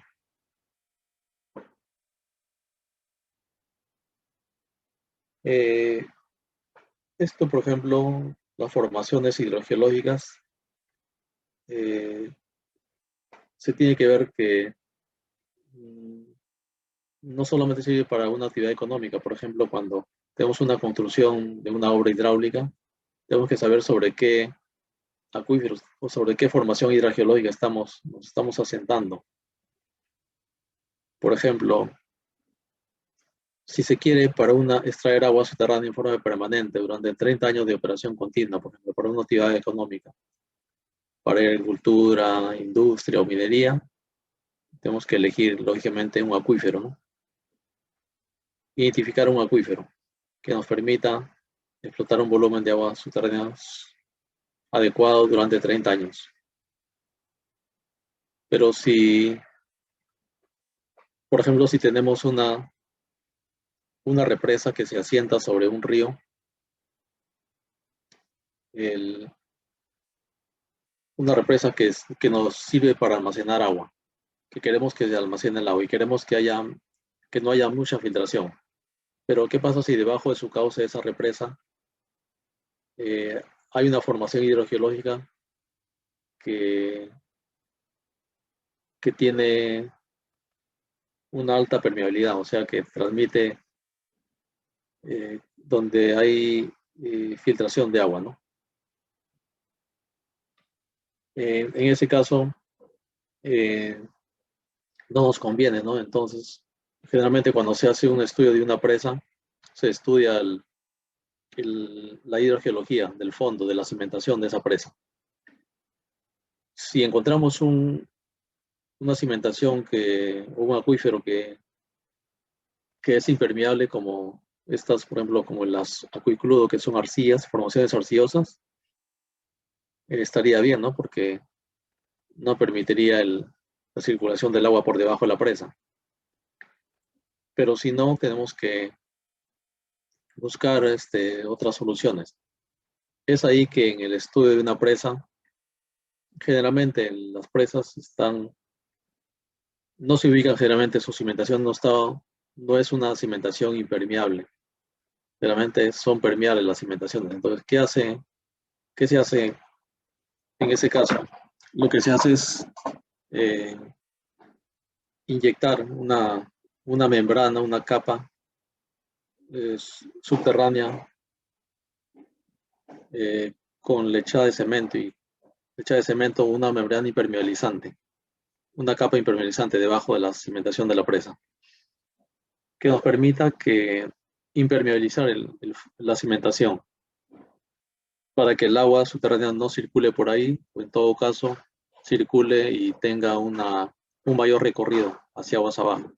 [SPEAKER 1] Esto, por ejemplo, las formaciones hidrogeológicas, se tiene que ver que no solamente sirve para una actividad económica. Por ejemplo, cuando tenemos una construcción de una obra hidráulica, tenemos que saber sobre qué acuíferos o sobre qué formación hidrogeológica nos estamos asentando. Por ejemplo, si se quiere extraer agua subterránea en forma permanente durante 30 años de operación continua, por ejemplo, para una actividad económica, para agricultura, industria o minería, tenemos que elegir, lógicamente, un acuífero, ¿no? Identificar un acuífero que nos permita explotar un volumen de agua subterránea adecuado durante 30 años. Pero si, por ejemplo, si tenemos una represa que se asienta sobre un río, una represa que nos sirve para almacenar agua, que queremos que se almacene el agua y queremos que no haya mucha filtración. Pero ¿qué pasa si debajo de su cauce de esa represa hay una formación hidrogeológica que, que tiene una alta permeabilidad, o sea, que transmite donde hay filtración de agua, ¿no? En ese caso, no nos conviene, ¿no? Entonces, generalmente cuando se hace un estudio de una presa, se estudia la hidrogeología del fondo, de la cimentación de esa presa. Si encontramos una cimentación o un acuífero que es impermeable, como estas, por ejemplo, como las acuicludo, que son arcillas, formaciones arcillosas, estaría bien, ¿no? Porque no permitiría la circulación del agua por debajo de la presa. Pero si no, tenemos que buscar otras soluciones. Es ahí que en el estudio de una presa, generalmente las presas no se ubican generalmente, su cimentación no es una cimentación impermeable. Generalmente son permeables las cimentaciones. Entonces, ¿qué se hace en ese caso? Lo que se hace es eh, inyectar una membrana, una capa subterránea con lechada de cemento una membrana impermeabilizante, una capa impermeabilizante debajo de la cimentación de la presa, que nos permita impermeabilizar la cimentación para que el agua subterránea no circule por ahí, o en todo caso circule y tenga un mayor recorrido hacia aguas abajo.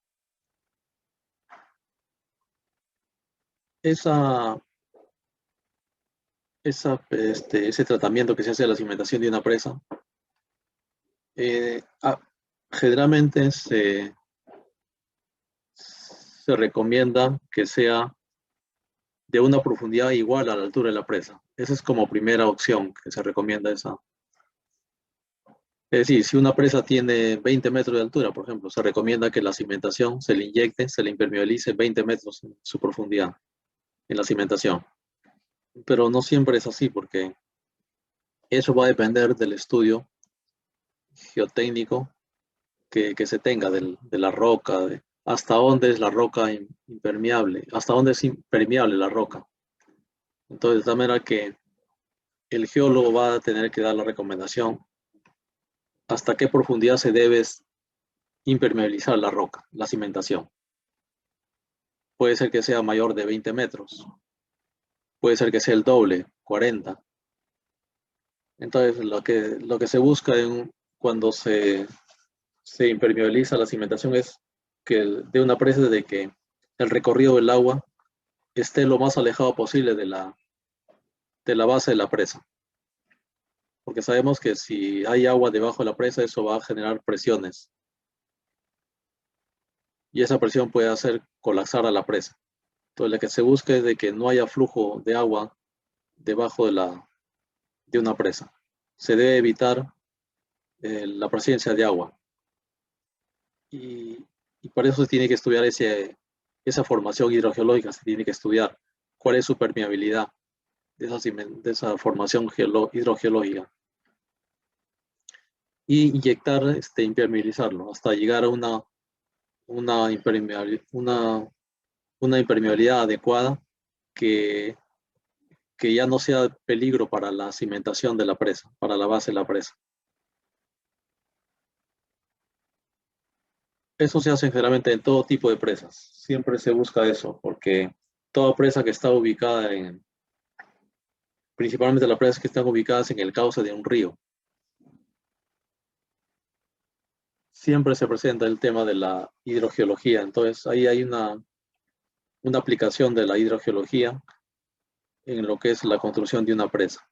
[SPEAKER 1] Ese tratamiento que se hace de la cimentación de una presa, generalmente se recomienda que sea de una profundidad igual a la altura de la presa. Esa es como primera opción que se recomienda esa. Es decir, si una presa tiene 20 metros de altura, por ejemplo, se recomienda que la cimentación se le inyecte, se le impermeabilice 20 metros en su profundidad en la cimentación. Pero no siempre es así, porque eso va a depender del estudio geotécnico que se tenga de la roca, hasta dónde es la roca impermeable, hasta dónde es impermeable la roca. Entonces, de manera que el geólogo va a tener que dar la recomendación hasta qué profundidad se debe impermeabilizar la roca, la cimentación. Puede ser que sea mayor de 20 metros, puede ser que sea el doble, 40. Entonces, lo que se busca cuando se impermeabiliza la cimentación es que de una presa de que el recorrido del agua esté lo más alejado posible de la base de la presa. Porque sabemos que si hay agua debajo de la presa, eso va a generar presiones. Y esa presión puede hacer colapsar a la presa. Entonces, lo que se busca es de que no haya flujo de agua debajo de una presa. Se debe evitar la presencia de agua. Y para eso se tiene que estudiar esa formación hidrogeológica, se tiene que estudiar cuál es su permeabilidad de esa formación hidrogeológica. Y inyectar, impermeabilizarlo hasta llegar a una impermeabilidad adecuada que que ya no sea peligro para la cimentación de la presa, para la base de la presa. Eso se hace generalmente en todo tipo de presas. Siempre se busca eso, porque toda presa que está ubicada principalmente las presas que están ubicadas en el cauce de un río, siempre se presenta el tema de la hidrogeología. Entonces, ahí hay una aplicación de la hidrogeología en lo que es la construcción de una presa.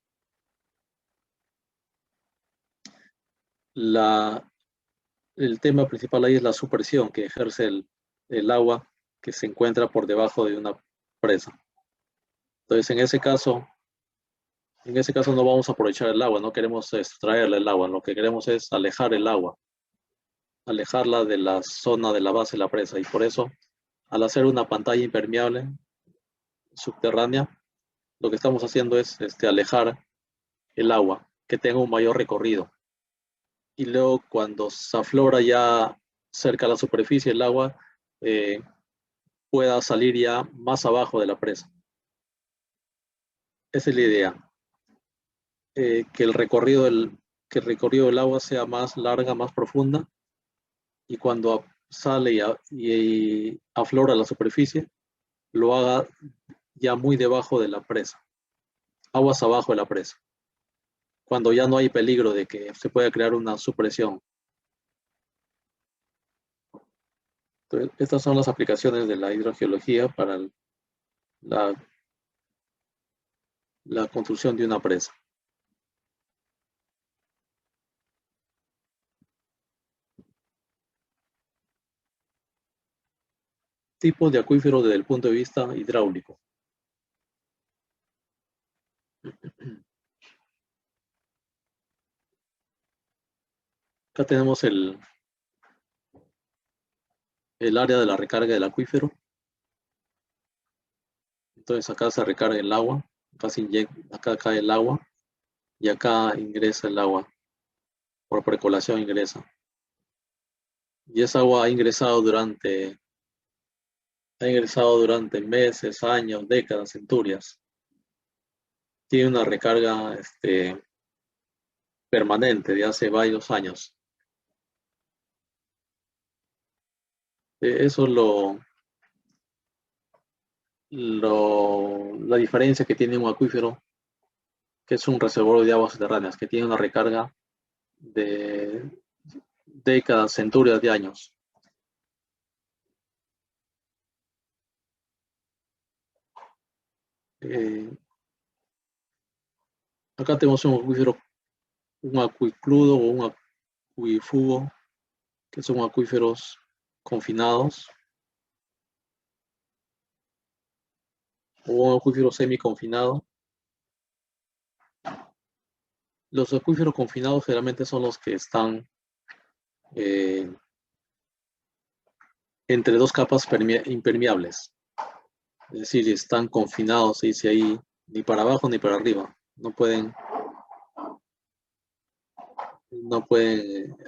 [SPEAKER 1] El tema principal ahí es la supresión que ejerce el agua que se encuentra por debajo de una presa. Entonces, en ese caso no vamos a aprovechar el agua, no queremos extraerle el agua, lo que queremos es alejar el agua, alejarla de la zona de la base de la presa. Y por eso, al hacer una pantalla impermeable subterránea, lo que estamos haciendo es alejar el agua, que tenga un mayor recorrido. Y luego cuando se aflora ya cerca de la superficie el agua, eh, pueda salir ya más abajo de la presa. Esa es la idea, que el recorrido del agua sea más larga, más profunda, y cuando sale y aflora la superficie, lo haga ya muy debajo de la presa, aguas abajo de la presa, cuando ya no hay peligro de que se pueda crear una supresión. Entonces, estas son las aplicaciones de la hidrogeología para la, la construcción de una presa. Tipos de acuíferos desde el punto de vista hidráulico. Acá tenemos el área de la recarga del acuífero. Entonces acá se recarga el agua, acá cae el agua y acá ingresa el agua, por percolación ingresa. Y esa agua ha ingresado durante meses, años, décadas, centurias. Tiene una recarga permanente de hace varios años. Eso es la diferencia que tiene un acuífero, que es un reservorio de aguas subterráneas, que tiene una recarga de décadas, centurias de años. Eh, Acá tenemos un acuífero, un acuicludo o un acuífugo, que son acuíferos confinados, o un acuífero semiconfinado. Los acuíferos confinados generalmente son los que están eh, entre dos capas impermeables. Es decir, están confinados, se dice ahí, ni para abajo ni para arriba. No pueden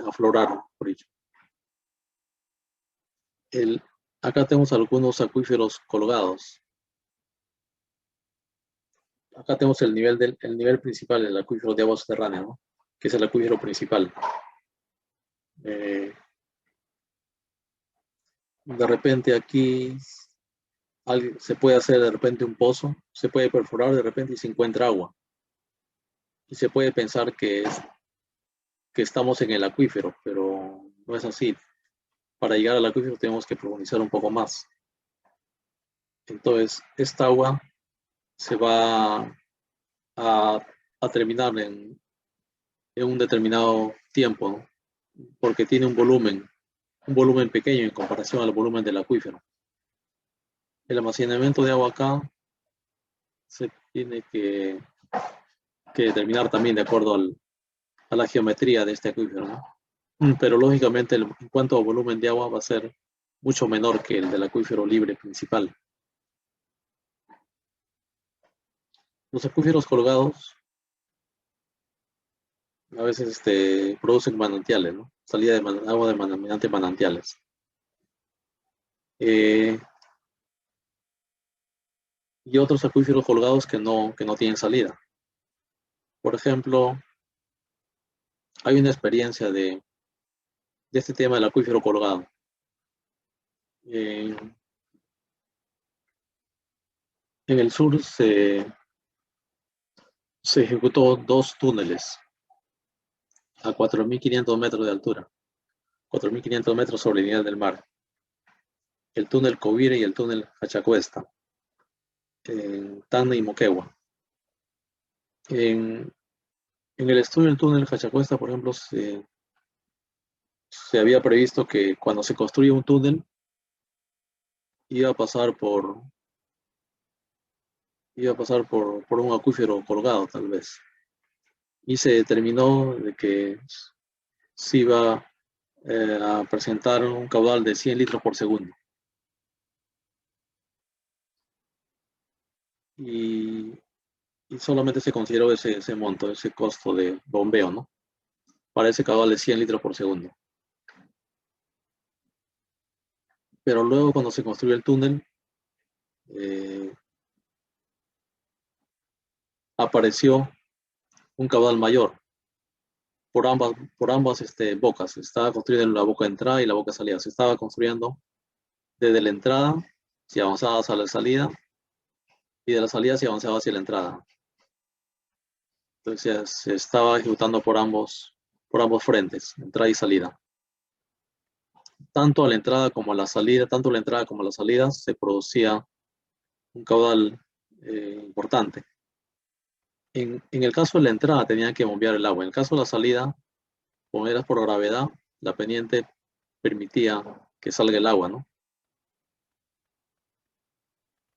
[SPEAKER 1] aflorar, por ello. Acá tenemos algunos acuíferos colgados. Acá tenemos el nivel principal del acuífero de agua subterránea, ¿no? Que es el acuífero principal. Eh, de repente aquí se puede hacer de repente un pozo, se puede perforar de repente y se encuentra agua. Y se puede pensar que estamos en el acuífero, pero no es así. Para llegar al acuífero tenemos que profundizar un poco más. Entonces, esta agua se va a terminar en un determinado tiempo, ¿no? Porque tiene un volumen pequeño en comparación al volumen del acuífero. El almacenamiento de agua acá se tiene que determinar también de acuerdo a la geometría de este acuífero, ¿no? Pero lógicamente en cuanto a volumen de agua va a ser mucho menor que el del acuífero libre principal. Los acuíferos colgados a veces producen manantiales, ¿no? Salida de agua mediante manantiales. Eh, y otros acuíferos colgados que no tienen salida. Por ejemplo, hay una experiencia de este tema del acuífero colgado. En, en el sur se ejecutó dos túneles a 4.500 metros de altura, 4.500 metros sobre el nivel del mar. El túnel Covire y el túnel Hachacuesta, en Tacna y Moquegua. En, en el estudio del túnel Hachacuesta, por ejemplo, se había previsto que cuando se construya un túnel iba a pasar por un acuífero colgado, tal vez. Y se determinó de que se iba a presentar un caudal de 100 litros por segundo. Y, y solamente se consideró ese monto, ese costo de bombeo, ¿no? Para ese caudal de 100 litros por segundo. Pero luego cuando se construyó el túnel, eh, apareció un caudal mayor por ambas bocas. Se estaba construyendo la boca de entrada y la boca de salida. Se estaba construyendo desde la entrada, si avanzaba hacia la salida, y de la salida si avanzaba hacia la entrada. Entonces se estaba ejecutando por ambos frentes, entrada y salida. Tanto a la entrada como a la salida, tanto a la entrada como a la salida se producía un caudal importante. En el caso de la entrada tenían que bombear el agua. En el caso de la salida, como era por gravedad, la pendiente permitía que salga el agua, ¿no?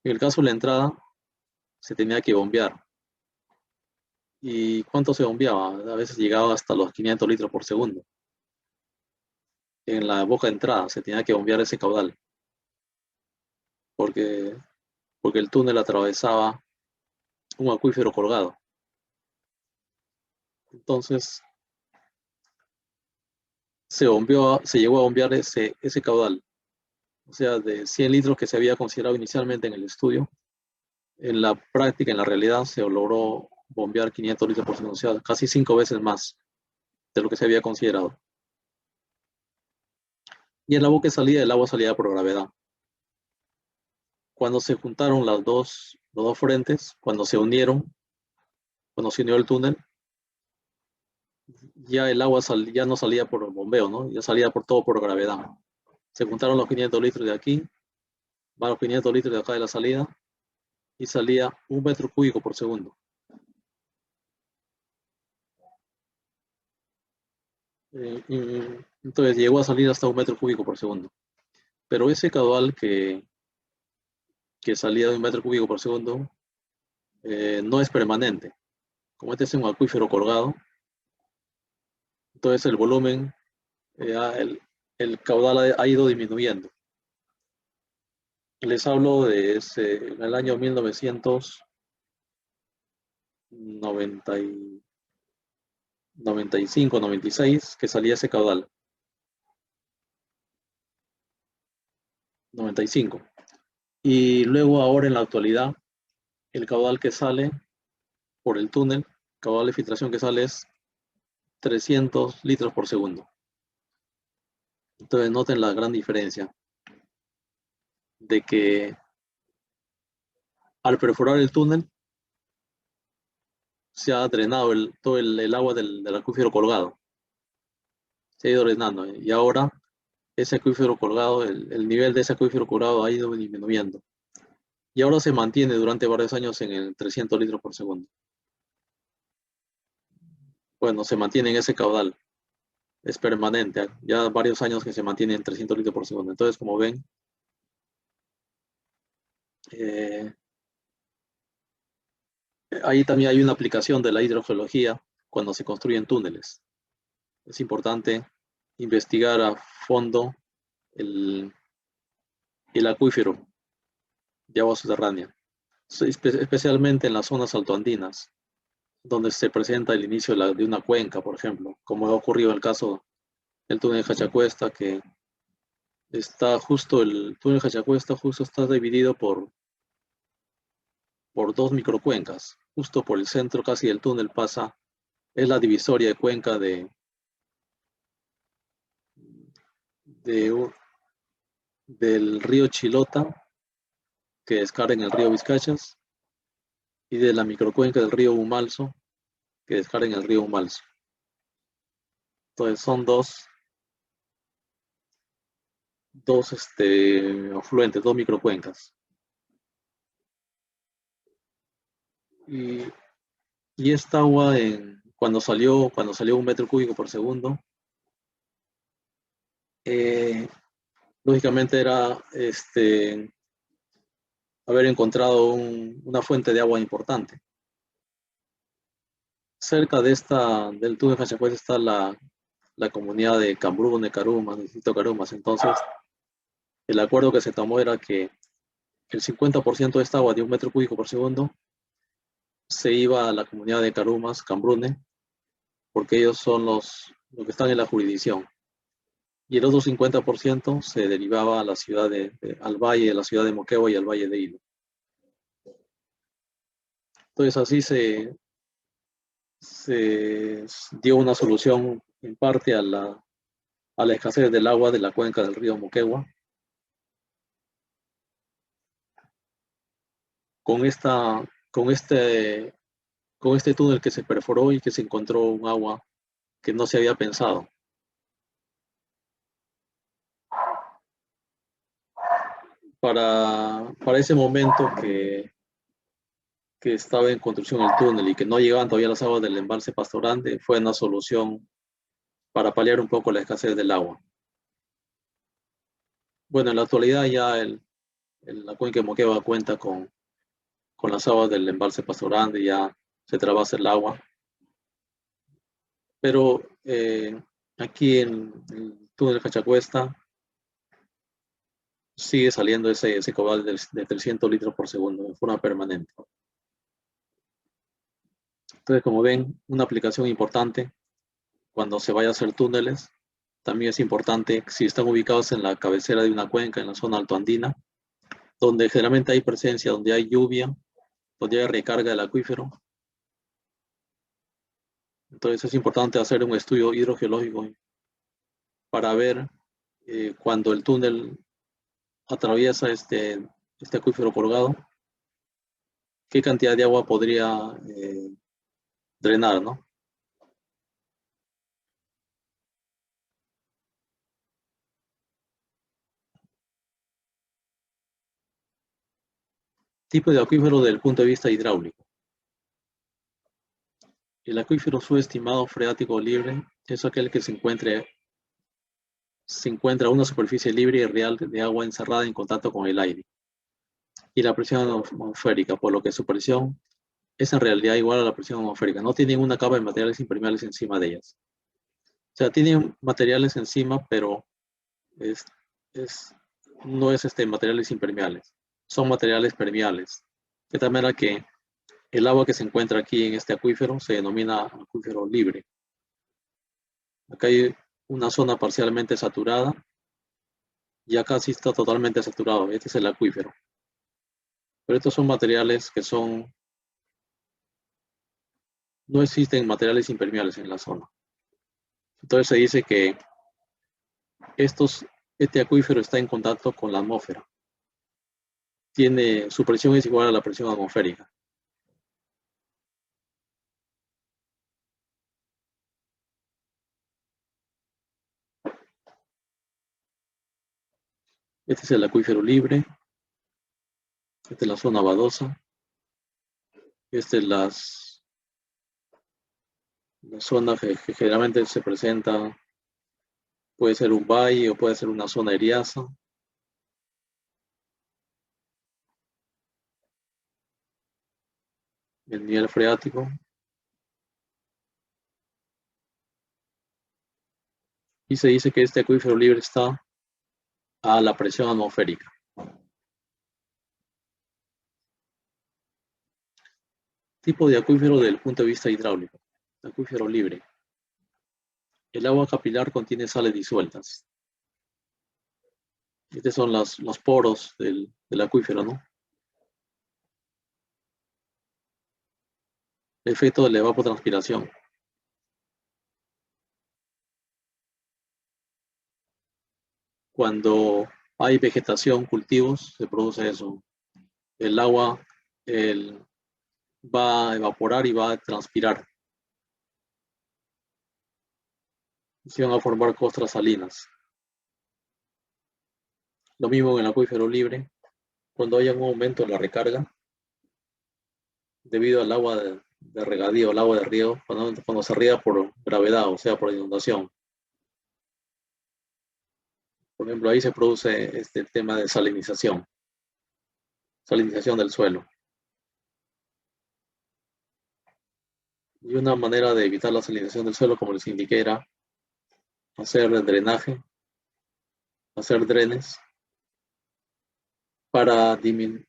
[SPEAKER 1] En el caso de la entrada, se tenía que bombear. ¿Y cuánto se bombeaba? A veces llegaba hasta los 500 litros por segundo. En la boca de entrada se tenía que bombear ese caudal, porque, porque el túnel atravesaba un acuífero colgado. Entonces, se llegó a bombear ese caudal, o sea, de 100 litros que se había considerado inicialmente en el estudio. En la práctica, en la realidad, se logró bombear 500 litros por segundo, o sea, casi 5 veces más de lo que se había considerado. Y en la boca de salida, el agua salía por gravedad. Cuando se juntaron los dos frentes, cuando se unió el túnel, ya el agua ya no salía por bombeo, ¿no? Ya salía todo por gravedad. Se juntaron los 500 litros de aquí, van los 500 litros de acá de la salida, y salía 1 metro cúbico por segundo. Entonces llegó a salir hasta 1 metro cúbico por segundo. Pero ese caudal que salía de 1 metro cúbico por segundo no es permanente. Como este es un acuífero colgado, entonces el volumen, el caudal ha ido disminuyendo. Les hablo de en el año 1995, 96, que salía ese caudal. 95. Y luego ahora en la actualidad, el caudal que sale por el túnel, caudal de filtración que sale es 300 litros por segundo. Entonces noten la gran diferencia de que al perforar el túnel se ha drenado todo el agua del acuífero colgado. Se ha ido drenando. Y ahora ese acuífero colgado, el nivel de ese acuífero colgado ha ido disminuyendo. Y ahora se mantiene durante varios años en el 300 litros por segundo. Bueno, se mantiene en ese caudal. Es permanente. Ya varios años que se mantiene en 300 litros por segundo. Entonces, como ven, ahí también hay una aplicación de la hidrogeología cuando se construyen túneles. Es importante investigar a fondo el acuífero de agua subterránea, especialmente en las zonas altoandinas, donde se presenta el inicio de una cuenca, por ejemplo, como ha ocurrido en el caso del túnel de Hachacuesta, que el túnel de Hachacuesta justo está dividido por dos microcuencas. Justo por el centro casi del túnel pasa, es la divisoria de cuenca de del río Chilota, que descarga en el río Vizcachas, y de la microcuenca del río Humalso, que descarga en el río Humalso. Entonces son dos afluentes, dos microcuencas. Y, y esta agua, cuando salió 1 metro cúbico por segundo, lógicamente era haber encontrado una fuente de agua importante. Cerca del túnel de Hachacués está la comunidad de Cambrune, Carumas, distrito Carumas. Entonces, el acuerdo que se tomó era que el 50% de esta agua de 1 metro cúbico por segundo se iba a la comunidad de Carumas, Cambrune, porque ellos son los que están en la jurisdicción. Y el otro 50% se derivaba a la ciudad al valle, a la ciudad de Moquegua y al valle de Hilo. Entonces así se dio una solución en parte a la escasez del agua de la cuenca del río Moquegua. Con este túnel que se perforó y que se encontró un agua que no se había pensado. Para ese momento que estaba en construcción el túnel y que no llegaban todavía las aguas del embalse Pastor Grande, fue una solución para paliar un poco la escasez del agua. Bueno, en la actualidad ya la cuenca de Moquegua cuenta con las aguas del embalse Pastor Grande, ya se trabasa el agua. Pero aquí en el túnel de Cachacuesta sigue saliendo ese caudal de 300 litros por segundo de forma permanente. Entonces, como ven, una aplicación importante cuando se vaya a hacer túneles, también es importante si están ubicados en la cabecera de una cuenca, en la zona altoandina, donde generalmente hay presencia, donde hay lluvia, donde hay recarga del acuífero. Entonces es importante hacer un estudio hidrogeológico para ver cuando el túnel atraviesa este acuífero colgado, qué cantidad de agua podría drenar, ¿no? Tipo de acuífero desde el punto de vista hidráulico. El acuífero subestimado freático libre es aquel que se encuentra una superficie libre y real de agua encerrada en contacto con el aire y la presión atmosférica, por lo que su presión es en realidad igual a la presión atmosférica. No tienen una capa de materiales impermeables encima de ellas. O sea, tienen materiales encima, pero es, no es materiales impermeables. Son materiales permeables. De tal manera que el agua que se encuentra aquí en este acuífero se denomina acuífero libre. Acá hay una zona parcialmente saturada y acá sí está totalmente saturado. Este es el acuífero. Pero estos son materiales no existen materiales impermeables en la zona. Entonces se dice que este acuífero está en contacto con la atmósfera. Su presión es igual a la presión atmosférica. Este es el acuífero libre. Esta es la zona badosa. Esta es la zona que generalmente se presenta, puede ser un valle o puede ser una zona eriaza. El nivel freático. Y se dice que este acuífero libre está a la presión atmosférica. Tipo de acuífero desde el punto de vista hidráulico. Acuífero libre. El agua capilar contiene sales disueltas. Estos son los poros del acuífero, ¿no? efecto de la evapotranspiración. Cuando hay vegetación, cultivos, se produce eso. El agua va a evaporar y va a transpirar. Se van a formar costras salinas. Lo mismo en el acuífero libre. Cuando haya un aumento en la recarga, debido al agua de regadío, el agua de río, cuando se riega por gravedad, o sea, por inundación. Por ejemplo, ahí se produce este tema de salinización del suelo. Y una manera de evitar la salinización del suelo, como les indiqué, era hacer drenaje, hacer drenes para disminuir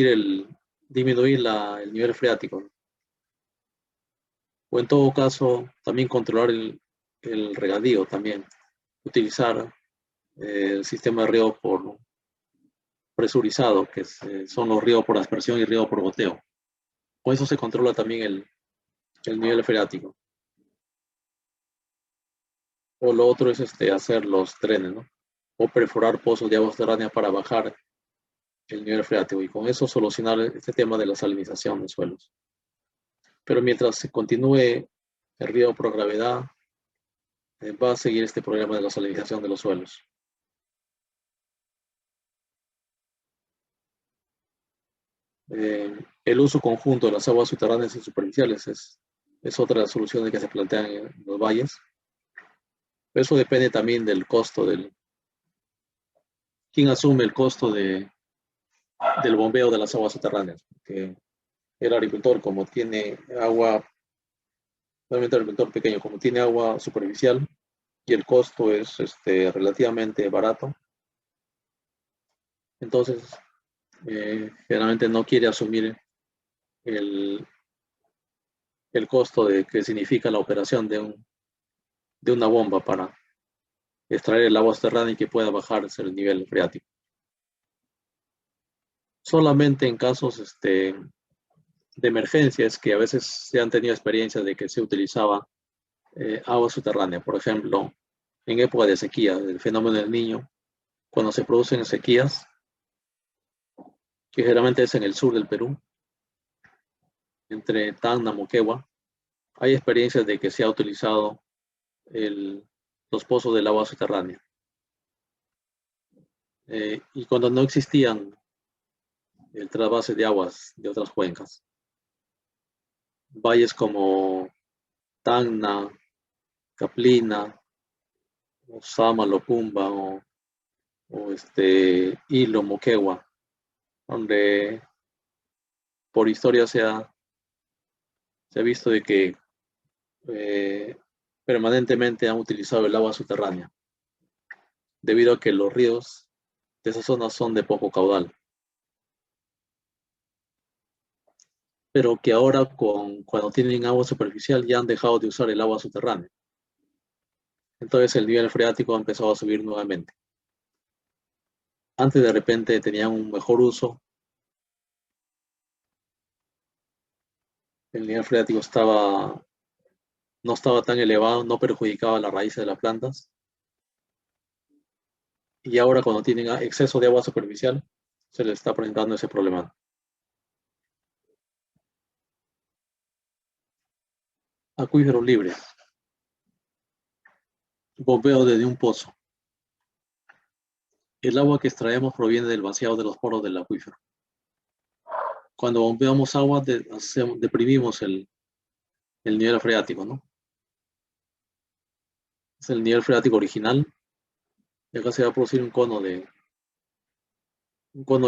[SPEAKER 1] el nivel freático. O en todo caso, también controlar el regadío también. Utilizar el sistema de riego por presurizado, que son los riegos por aspersión y riego por goteo. Con eso se controla también el nivel freático. O lo otro es hacer los drenes, ¿no? O perforar pozos de agua subterránea para bajar el nivel freático y con eso solucionar este tema de la salinización de suelos. Pero mientras se continúe el riego por gravedad, va a seguir este problema de la salinización de los suelos. El uso conjunto de las aguas subterráneas y superficiales es otra de las soluciones que se plantean en los valles. Eso depende también del costo quién asume el costo del bombeo de las aguas subterráneas. Porque el agricultor, como tiene agua, realmente el agricultor pequeño, como tiene agua superficial y el costo es relativamente barato, entonces generalmente no quiere asumir el, el costo que significa la operación de una bomba para extraer el agua subterránea y que pueda bajarse el nivel freático. Solamente en casos de emergencias que a veces se han tenido experiencias de que se utilizaba agua subterránea, por ejemplo, en época de sequía, el fenómeno del Niño, cuando se producen sequías, que generalmente es en el sur del Perú, entre Tacna, Moquegua, hay experiencias de que se ha utilizado los pozos del agua subterránea. Y cuando no existían el trasvase de aguas de otras cuencas, valles como Tacna, Caplina, Osama, Lopumba o Hilo, Moquegua, donde por historia se ha visto de que permanentemente han utilizado el agua subterránea, debido a que los ríos de esa zona son de poco caudal. Pero que ahora cuando tienen agua superficial ya han dejado de usar el agua subterránea. Entonces el nivel freático ha empezado a subir nuevamente. Antes de repente tenían un mejor uso, el nivel freático no estaba tan elevado, no perjudicaba las raíces de las plantas. Y ahora cuando tienen exceso de agua superficial, se les está presentando ese problema. Acuíferos libres. Bombeo desde un pozo. El agua que extraemos proviene del vaciado de los poros del acuífero. Cuando bombeamos agua, deprimimos el nivel freático, ¿no? Es el nivel freático original. Y acá se va a producir un cono de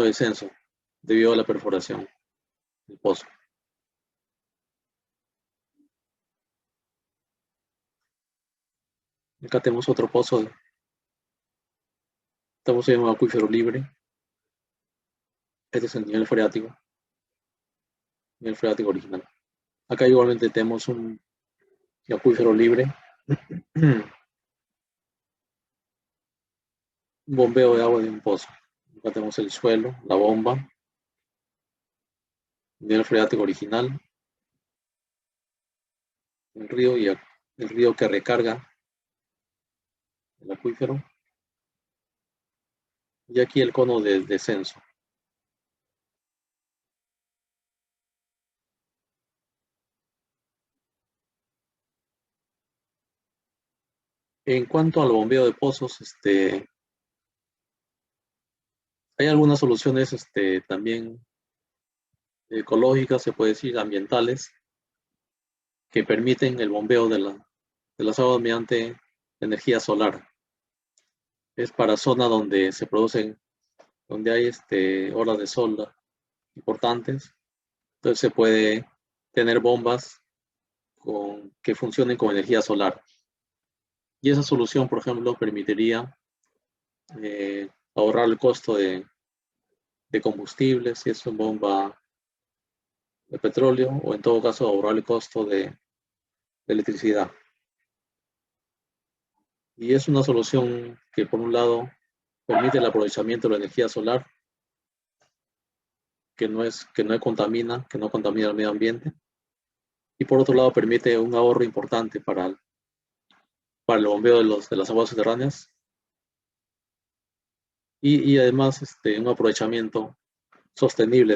[SPEAKER 1] descenso debido a la perforación del pozo. Acá tenemos otro pozo. Estamos en un acuífero libre. Este es el nivel freático original. Acá igualmente tenemos un acuífero libre. Un bombeo de agua de un pozo. Acá tenemos el suelo, la bomba, nivel freático original. el río y el río que recarga el acuífero. Y aquí el cono de descenso. En cuanto al bombeo de pozos, hay algunas soluciones también ecológicas, se puede decir, ambientales, que permiten el bombeo de las aguas mediante energía solar. Es para zonas donde se producen, donde hay horas de sol importantes. Entonces se puede tener bombas que funcionen con energía solar. Y esa solución, por ejemplo, permitiría ahorrar el costo de combustible, si es una bomba de petróleo, o en todo caso ahorrar el costo de electricidad. Y es una solución que, por un lado, permite el aprovechamiento de la energía solar, que no contamina, que no contamina el medio ambiente, y por otro lado permite un ahorro importante para el bombeo de las aguas subterráneas, y además un aprovechamiento sostenible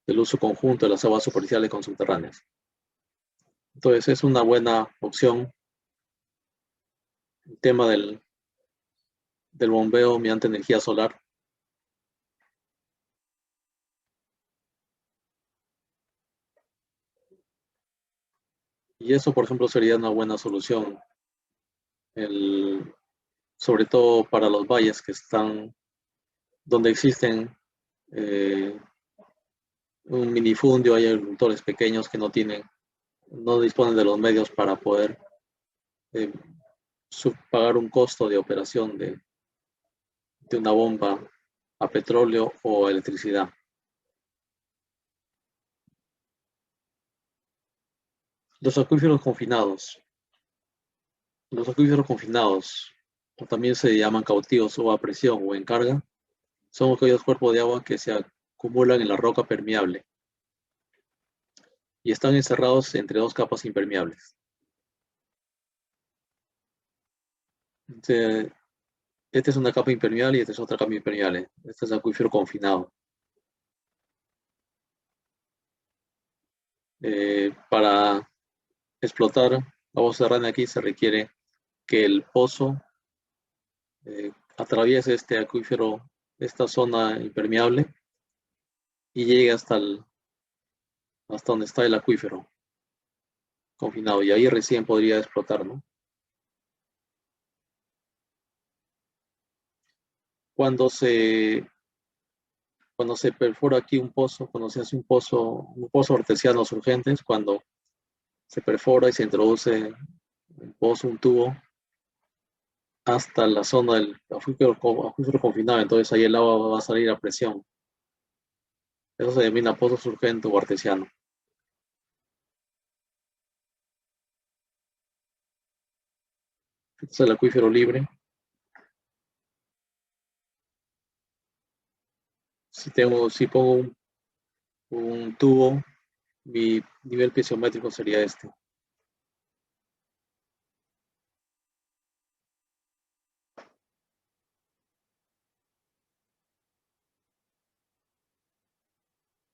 [SPEAKER 1] del uso conjunto de las aguas superficiales con subterráneas. Entonces es una buena opción el tema del bombeo mediante energía solar. Y eso, por ejemplo, sería una buena solución, el, sobre todo para los valles que están, donde existen eh, un minifundio, hay agricultores pequeños que no disponen de los medios para poder eh, pagar un costo de operación de una bomba a petróleo o electricidad. Los acuíferos confinados. Los acuíferos confinados, o también se llaman cautivos o a presión o en carga, son aquellos cuerpos de agua que se acumulan en la roca permeable y están encerrados entre dos capas impermeables. Este, esta es una capa impermeable y esta es otra capa impermeable. Este es acuífero confinado. Para explotar agua subterránea aquí se requiere que el pozo atraviese este acuífero, esta zona impermeable, y llegue hasta donde está el acuífero confinado, y ahí recién podría explotar, ¿no? Cuando se, cuando se perfora aquí un pozo, cuando se hace un pozo artesiano urgente, es cuando se perfora y se introduce un pozo, un tubo, hasta la zona del acuífero confinado, entonces ahí el agua va a salir a presión. Eso se denomina pozo surgente o artesiano. Este es el acuífero libre. Si pongo un tubo, mi nivel piezométrico sería este.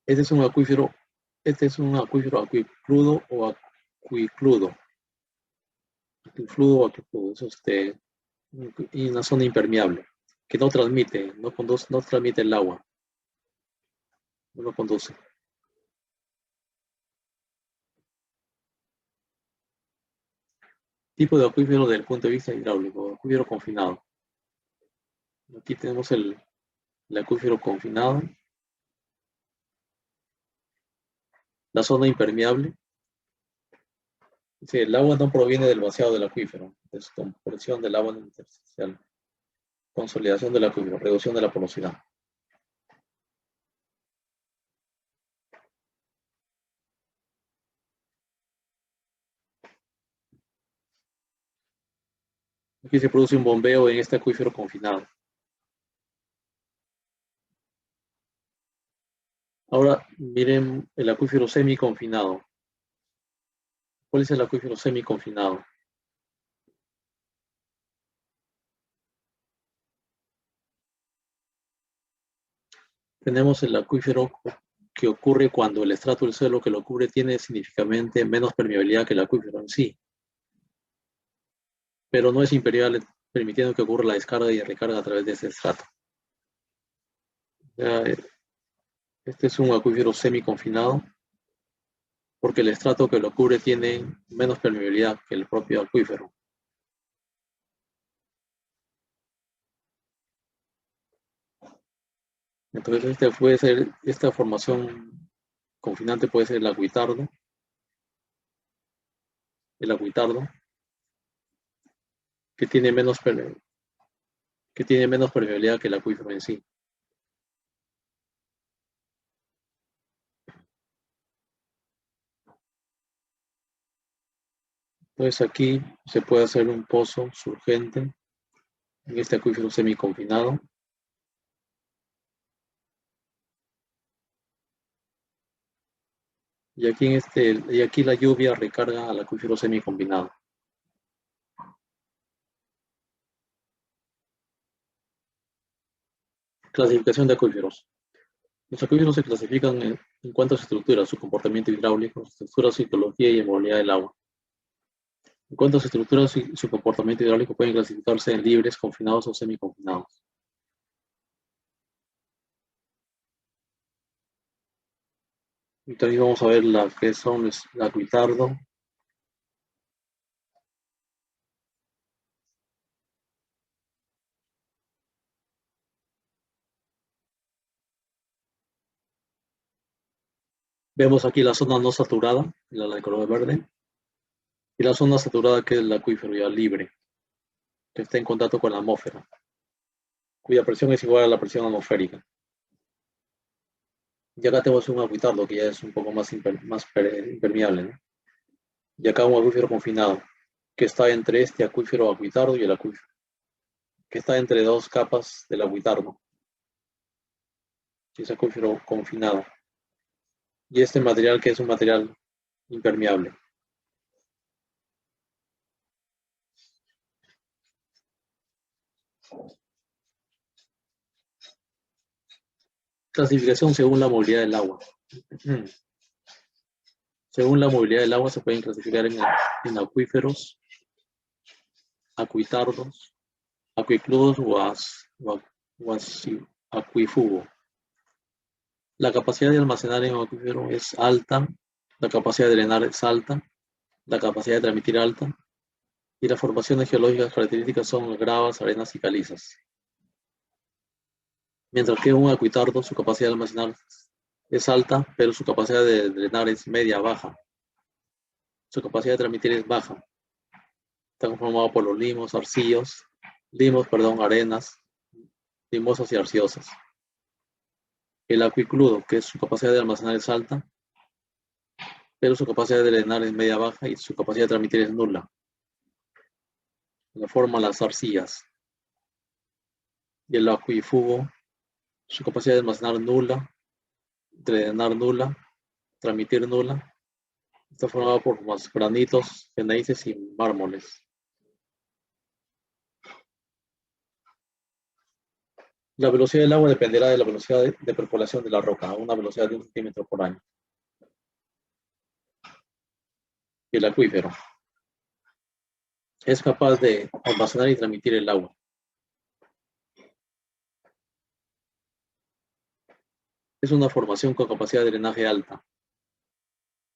[SPEAKER 1] Este es un acuífero, este es un acuífero acuicludo o acuicludo. Acuicludo o acuicludo. Es y una zona impermeable que no transmite, no conduce, no transmite el agua, no lo conduce. Tipo de acuífero desde el punto de vista hidráulico, acuífero confinado. Aquí tenemos el acuífero confinado, la zona impermeable. Sí, el agua no proviene del vaciado del acuífero, descompresión del agua intersticial, consolidación del acuífero, reducción de la porosidad. Aquí se produce un bombeo en este acuífero confinado. Ahora miren el acuífero semi-confinado. ¿Cuál es el acuífero semiconfinado? Tenemos el acuífero que ocurre cuando el estrato del suelo que lo cubre tiene significativamente menos permeabilidad que el acuífero en sí, pero no es impermeable, permitiendo que ocurra la descarga y recarga a través de ese estrato. Ya, este es un acuífero semiconfinado porque el estrato que lo cubre tiene menos permeabilidad que el propio acuífero. Entonces, este puede ser, esta formación confinante puede ser el aguitardo que tiene que tiene menos permeabilidad que el acuífero en sí. Entonces aquí se puede hacer un pozo surgente en este acuífero semiconfinado. Y aquí la lluvia recarga al acuífero semiconfinado. Clasificación de acuíferos. Los acuíferos se clasifican en cuanto a su estructura, su comportamiento hidráulico, su textura, citología y movilidad del agua. En cuanto a su estructura y su comportamiento hidráulico, pueden clasificarse en libres, confinados o semiconfinados. Y también vamos a ver la que son el acuitardo. Vemos aquí la zona no saturada, la de color verde, y la zona saturada que es el acuífero ya libre, que está en contacto con la atmósfera, cuya presión es igual a la presión atmosférica. Y acá tenemos un acuitardo que ya es un poco más impermeable, ¿no? Y acá un acuífero confinado, que está entre este acuífero acuitardo y el acuífero, que está entre dos capas del acuitardo, que es acuífero confinado. Y este material que es un material impermeable. Clasificación según la movilidad del agua. Según la movilidad del agua se pueden clasificar en acuíferos, acuitardos, acuicludos o acuífugo. La capacidad de almacenar en un acuífero es alta, la capacidad de drenar es alta, la capacidad de transmitir alta, y las formaciones geológicas características son gravas, arenas y calizas. Mientras que un acuitardo, su capacidad de almacenar es alta, pero su capacidad de drenar es media-baja. Su capacidad de transmitir es baja. Está conformado por los arenas, limosas y arciosas. El acuicludo, que es su capacidad de almacenar es alta, pero su capacidad de drenar es media-baja y su capacidad de transmitir es nula. La forman las arcillas. Y el acuífugo, su capacidad de almacenar nula, drenar nula, transmitir nula. Está formado por más granitos, gneisses y mármoles. La velocidad del agua dependerá de la velocidad de percolación de la roca, a una velocidad de 1 centímetro por año. Y el acuífero es capaz de almacenar y transmitir el agua. Es una formación con capacidad de drenaje alta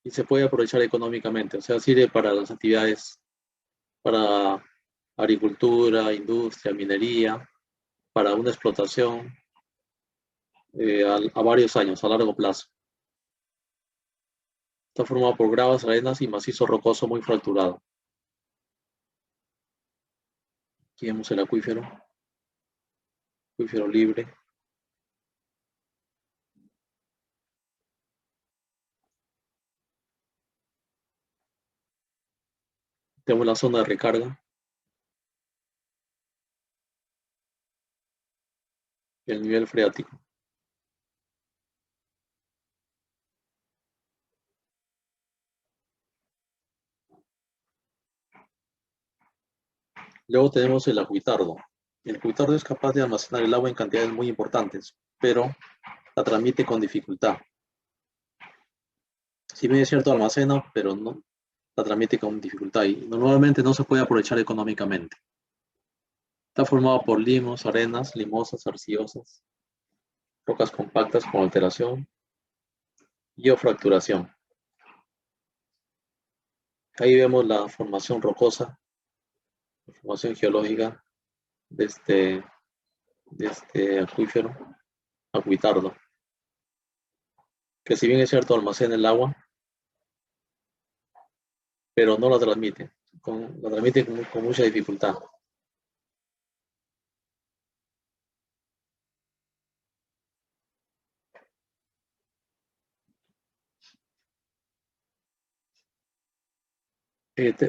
[SPEAKER 1] y se puede aprovechar económicamente, o sea, sirve para las actividades, para agricultura, industria, minería, para una explotación a varios años, a largo plazo. Está formado por gravas, arenas y macizo rocoso muy fracturado. Aquí vemos el acuífero libre. Tenemos la zona de recarga y el nivel freático. Luego tenemos el acuitardo. El acuitardo es capaz de almacenar el agua en cantidades muy importantes, pero la transmite con dificultad. Si bien es cierto, almacena, pero no la transmite con dificultad y normalmente no se puede aprovechar económicamente. Está formado por limos, arenas, limosas, arcillosas, rocas compactas con alteración y o fracturación. Ahí vemos la formación rocosa, la formación geológica de este acuífero, acuitardo, que si bien es cierto almacena el agua, pero no la transmite, la transmite con mucha dificultad.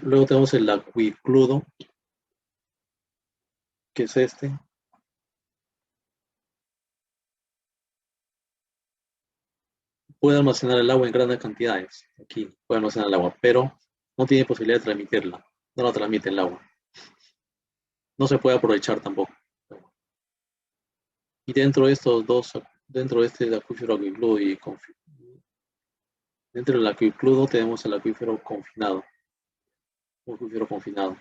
[SPEAKER 1] Luego tenemos el acuicludo, que es este. Puede almacenar el agua en grandes cantidades. Aquí puede almacenar el agua, pero no tiene posibilidad de transmitirla. No la transmite el agua. No se puede aprovechar tampoco. Y dentro de estos dos, dentro de este acuífero acuicludo y dentro del acuicludo tenemos el acuífero confinado. Un acuífero confinado.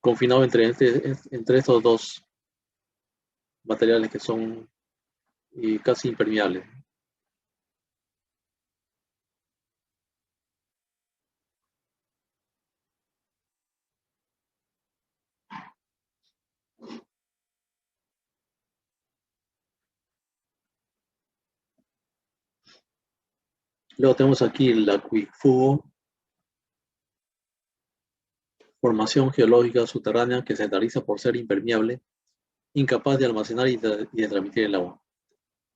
[SPEAKER 1] Confinado entre estos dos materiales que son casi impermeables. Luego tenemos aquí el acuífugo, formación geológica subterránea que se caracteriza por ser impermeable, incapaz de almacenar y de transmitir el agua.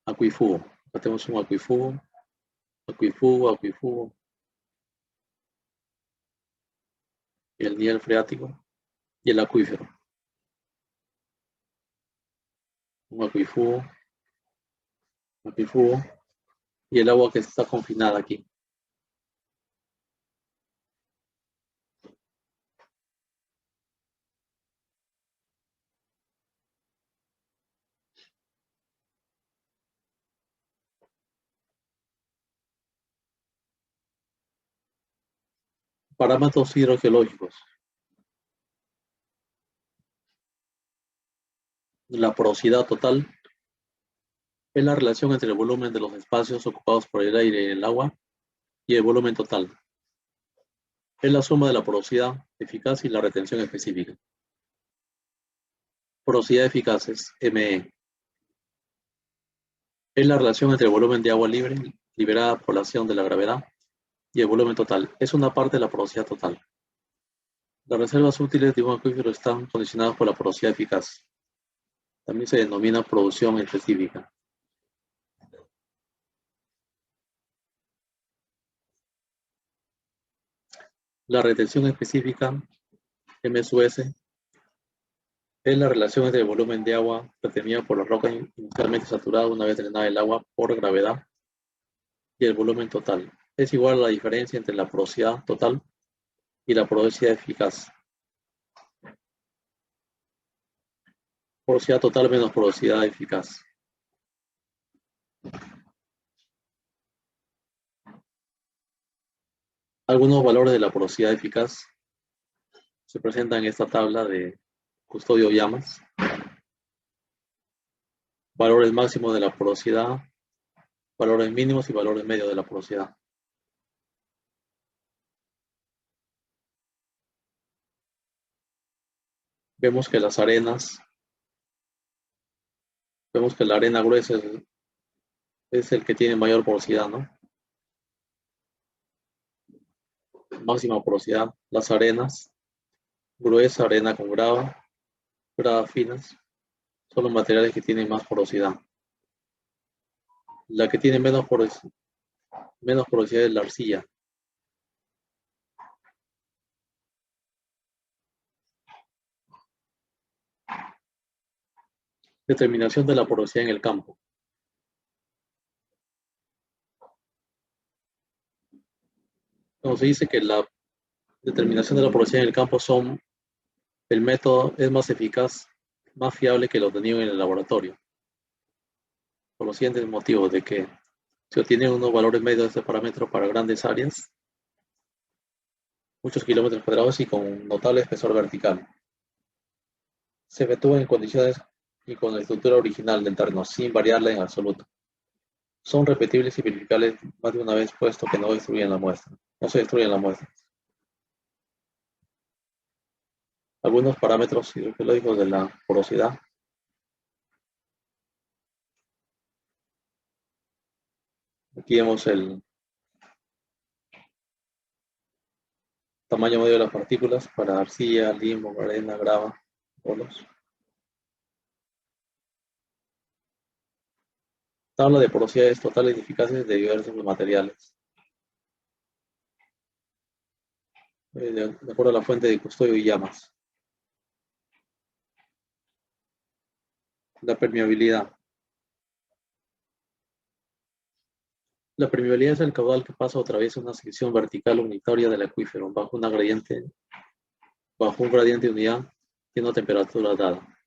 [SPEAKER 1] Acuífugo. Acá tenemos un acuífugo, acuífugo, acuífugo, el nivel freático y el acuífero. Un acuífugo, acuífugo y el agua que está confinada aquí. Parámetros hidrogeológicos. La porosidad total es la relación entre el volumen de los espacios ocupados por el aire y el agua y el volumen total. Es la suma de la porosidad eficaz y la retención específica. Porosidad eficaz es ME. Es la relación entre el volumen de agua libre liberada por la acción de la gravedad y el volumen total. Es una parte de la porosidad total. Las reservas útiles de un acuífero están condicionadas por la porosidad eficaz. También se denomina producción específica. La retención específica, M/S, es la relación entre el volumen de agua retenido por la roca inicialmente saturada una vez drenada el agua por gravedad y el volumen total. Es igual a la diferencia entre la porosidad total y la porosidad eficaz. Porosidad total menos porosidad eficaz. Algunos valores de la porosidad eficaz se presentan en esta tabla de Custodio Llamas. Valores máximos de la porosidad, valores mínimos y valores medios de la porosidad. Vemos que las arenas, vemos que la arena gruesa es el que tiene mayor porosidad, ¿no? Máxima porosidad. Las arenas, gruesa, arena con grava, gravas finas, son los materiales que tienen más porosidad. La que tiene menos porosidad es la arcilla. Determinación de la porosidad en el campo. Como se dice que la determinación de la porosidad en el campo el método es más eficaz, más fiable que lo obtenido en el laboratorio, por los siguientes motivos: de que se obtienen unos valores medios de este parámetro para grandes áreas, muchos kilómetros cuadrados y con notable espesor vertical. Se efectúan en condiciones y con la estructura original del terreno, sin variarla en absoluto. Son repetibles y verificables más de una vez, puesto que no destruyen la muestra. No se destruyen la muestra. Algunos parámetros hidrogeológicos de la porosidad. Aquí vemos el tamaño medio de las partículas para arcilla, limbo, arena, grava, polos. Tabla de porosidades totales y eficaces de diversos materiales. De acuerdo a la fuente de Custodio y Llamas. La permeabilidad. La permeabilidad es el caudal que pasa o atraviesa una sección vertical unitaria del acuífero bajo un gradiente de unidad y una temperatura dada.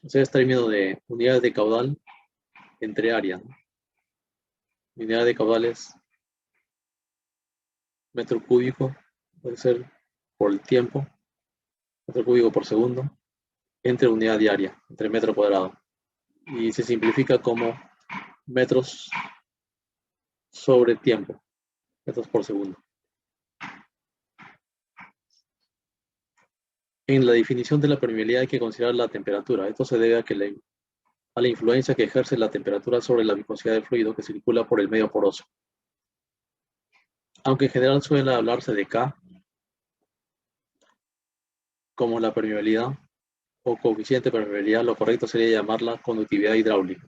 [SPEAKER 1] O sea, es término de unidades de caudal entre área, ¿no? Unidad de caudal es metro cúbico, puede ser por el tiempo, metro cúbico por segundo, entre unidad diaria, entre metro cuadrado. Y se simplifica como metros sobre tiempo, metros por segundo. En la definición de la permeabilidad hay que considerar la temperatura. Esto se debe a la influencia que ejerce la temperatura sobre la viscosidad del fluido que circula por el medio poroso. Aunque en general suele hablarse de K como la permeabilidad o coeficiente de permeabilidad, lo correcto sería llamarla conductividad hidráulica.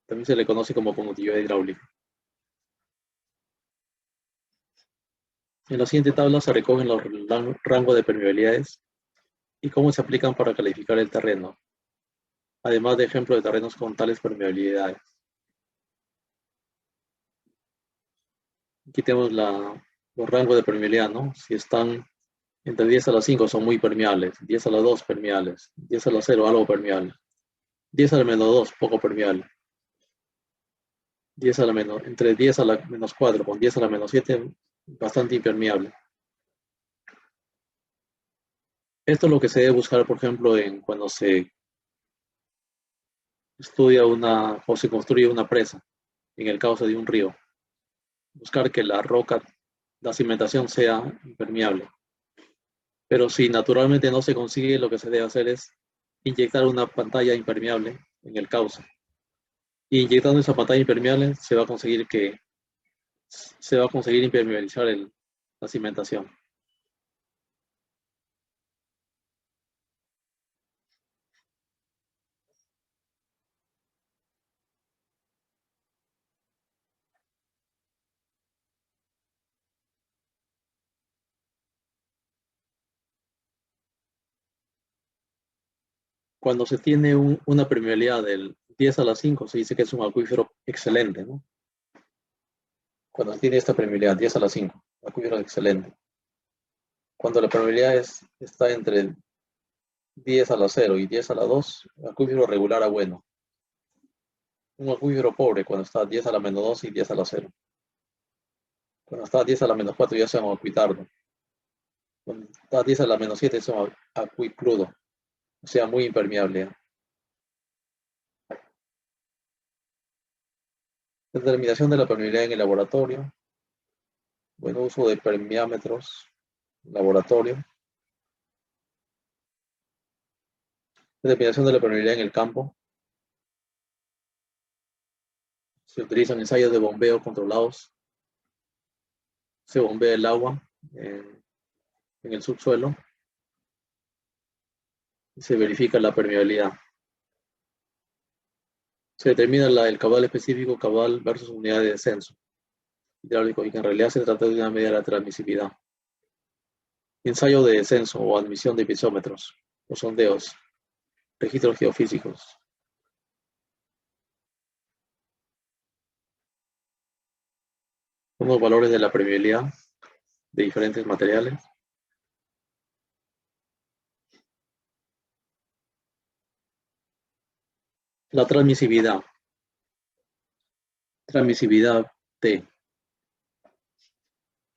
[SPEAKER 1] También se le conoce como conductividad hidráulica. En la siguiente tabla se recogen los rangos de permeabilidades y cómo se aplican para calificar el terreno, además de ejemplos de terrenos con tales permeabilidades. Aquí tenemos los rangos de permeabilidad, ¿no? Si están entre 10 a la 5 son muy permeables, 10 a la 2 permeables, 10 a la 0 algo permeable, 10 a la menos 2 poco permeable, 10 a la menos, entre 10 a la menos 4 con 10 a la menos 7 bastante impermeable. Esto es lo que se debe buscar, por ejemplo, cuando se estudia o se construye una presa en el cauce de un río. Buscar que la roca, la cimentación sea impermeable. Pero si naturalmente no se consigue, lo que se debe hacer es inyectar una pantalla impermeable en el cauce. Y inyectando esa pantalla impermeable se va a conseguir impermeabilizar la cimentación. Cuando se tiene una permeabilidad del 10 a la 5, se dice que es un acuífero excelente, ¿no? Cuando se tiene esta permeabilidad 10 a la 5, acuífero excelente. Cuando la permeabilidad está entre 10 a la 0 y 10 a la 2, acuífero regular a bueno. Un acuífero pobre cuando está 10 a la menos 2 y 10 a la 0. Cuando está 10 a la menos 4 ya se llama acuitardo. Cuando está 10 a la menos 7 se llama acuicrudo. O sea, muy impermeable. Determinación de la permeabilidad en el laboratorio. Buen uso de permeámetros. Laboratorio. Determinación de la permeabilidad en el campo. Se utilizan ensayos de bombeo controlados. Se bombea el agua en el subsuelo. Y se verifica la permeabilidad. Se determina el caudal específico, caudal versus unidad de descenso hidráulico, y que en realidad se trata de una medida de la transmisibilidad. Ensayo de descenso o admisión de pisómetros o sondeos, registros geofísicos. Son los valores de la permeabilidad de diferentes materiales. La transmisividad. Transmisividad T.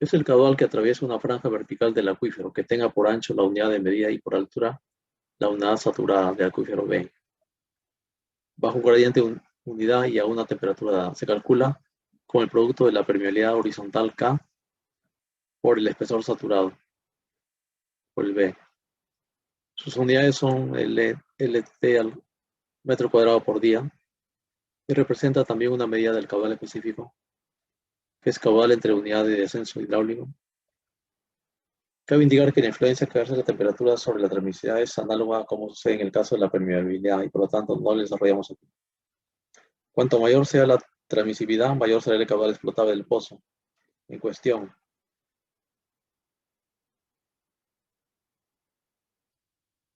[SPEAKER 1] Es el caudal que atraviesa una franja vertical del acuífero que tenga por ancho la unidad de medida y por altura la unidad saturada del acuífero B. Bajo un gradiente unidad y a una temperatura se calcula con el producto de la permeabilidad horizontal K por el espesor saturado, por el B. Sus unidades son LT al metro cuadrado por día y representa también una medida del caudal específico, que es caudal entre unidad de descenso hidráulico. Cabe indicar que la influencia que ejerce la temperatura sobre la transmisividad es análoga a como sucede en el caso de la permeabilidad y por lo tanto no la desarrollamos aquí. Cuanto mayor sea la transmisividad, mayor será el caudal explotable del pozo en cuestión.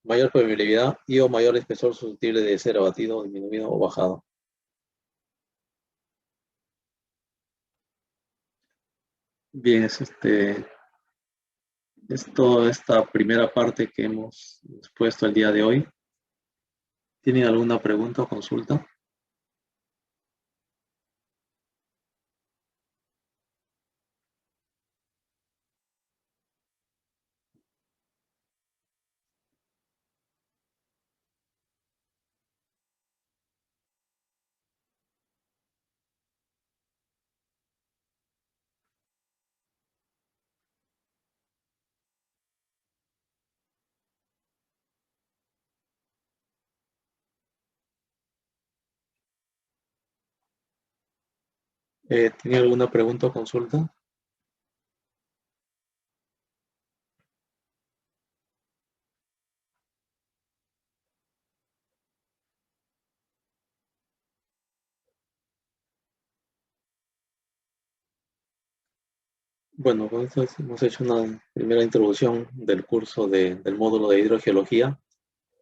[SPEAKER 1] Mayor permeabilidad y o mayor espesor susceptible de ser abatido, disminuido o bajado. Bien, es toda esta primera parte que hemos expuesto el día de hoy. ¿Tienen alguna pregunta o consulta? ¿Tienen alguna pregunta o consulta? Bueno, con esto hemos hecho una primera introducción del curso del módulo de hidrogeología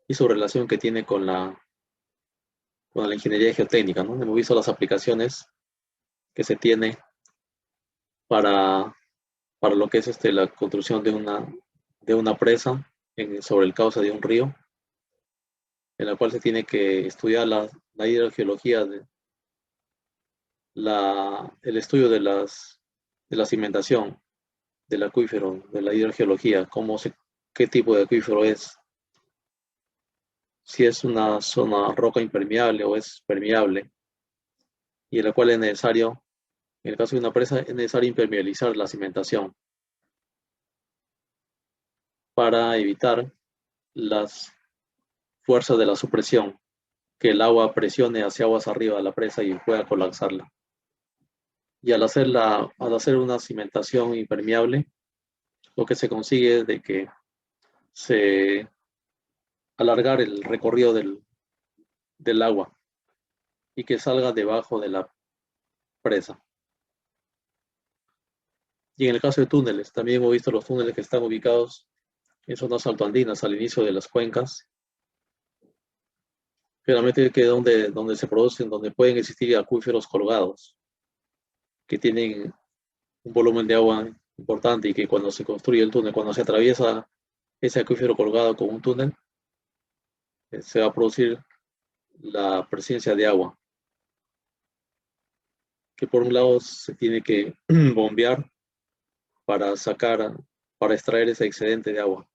[SPEAKER 1] y su relación que tiene con la ingeniería geotécnica, ¿no? Hemos visto las aplicaciones que se tiene para, para lo que es la construcción de una presa sobre el cauce de un río, en la cual se tiene que estudiar la hidrogeología, el estudio de la cimentación del acuífero, de la hidrogeología, qué tipo de acuífero es, si es una zona roca impermeable o es permeable, y en la cual es necesario, en el caso de una presa, es necesario impermeabilizar la cimentación para evitar las fuerzas de la supresión, que el agua presione hacia aguas arriba de la presa y pueda colapsarla. Y al hacer una cimentación impermeable, lo que se consigue es de que se alargar el recorrido del agua y que salga debajo de la presa. Y en el caso de túneles, también hemos visto los túneles que están ubicados en zonas altoandinas al inicio de las cuencas, generalmente que donde se producen, donde pueden existir acuíferos colgados, que tienen un volumen de agua importante y que cuando se construye el túnel, cuando se atraviesa ese acuífero colgado con un túnel, se va a producir la presencia de agua, que por un lado se tiene que bombear para para extraer ese excedente de agua.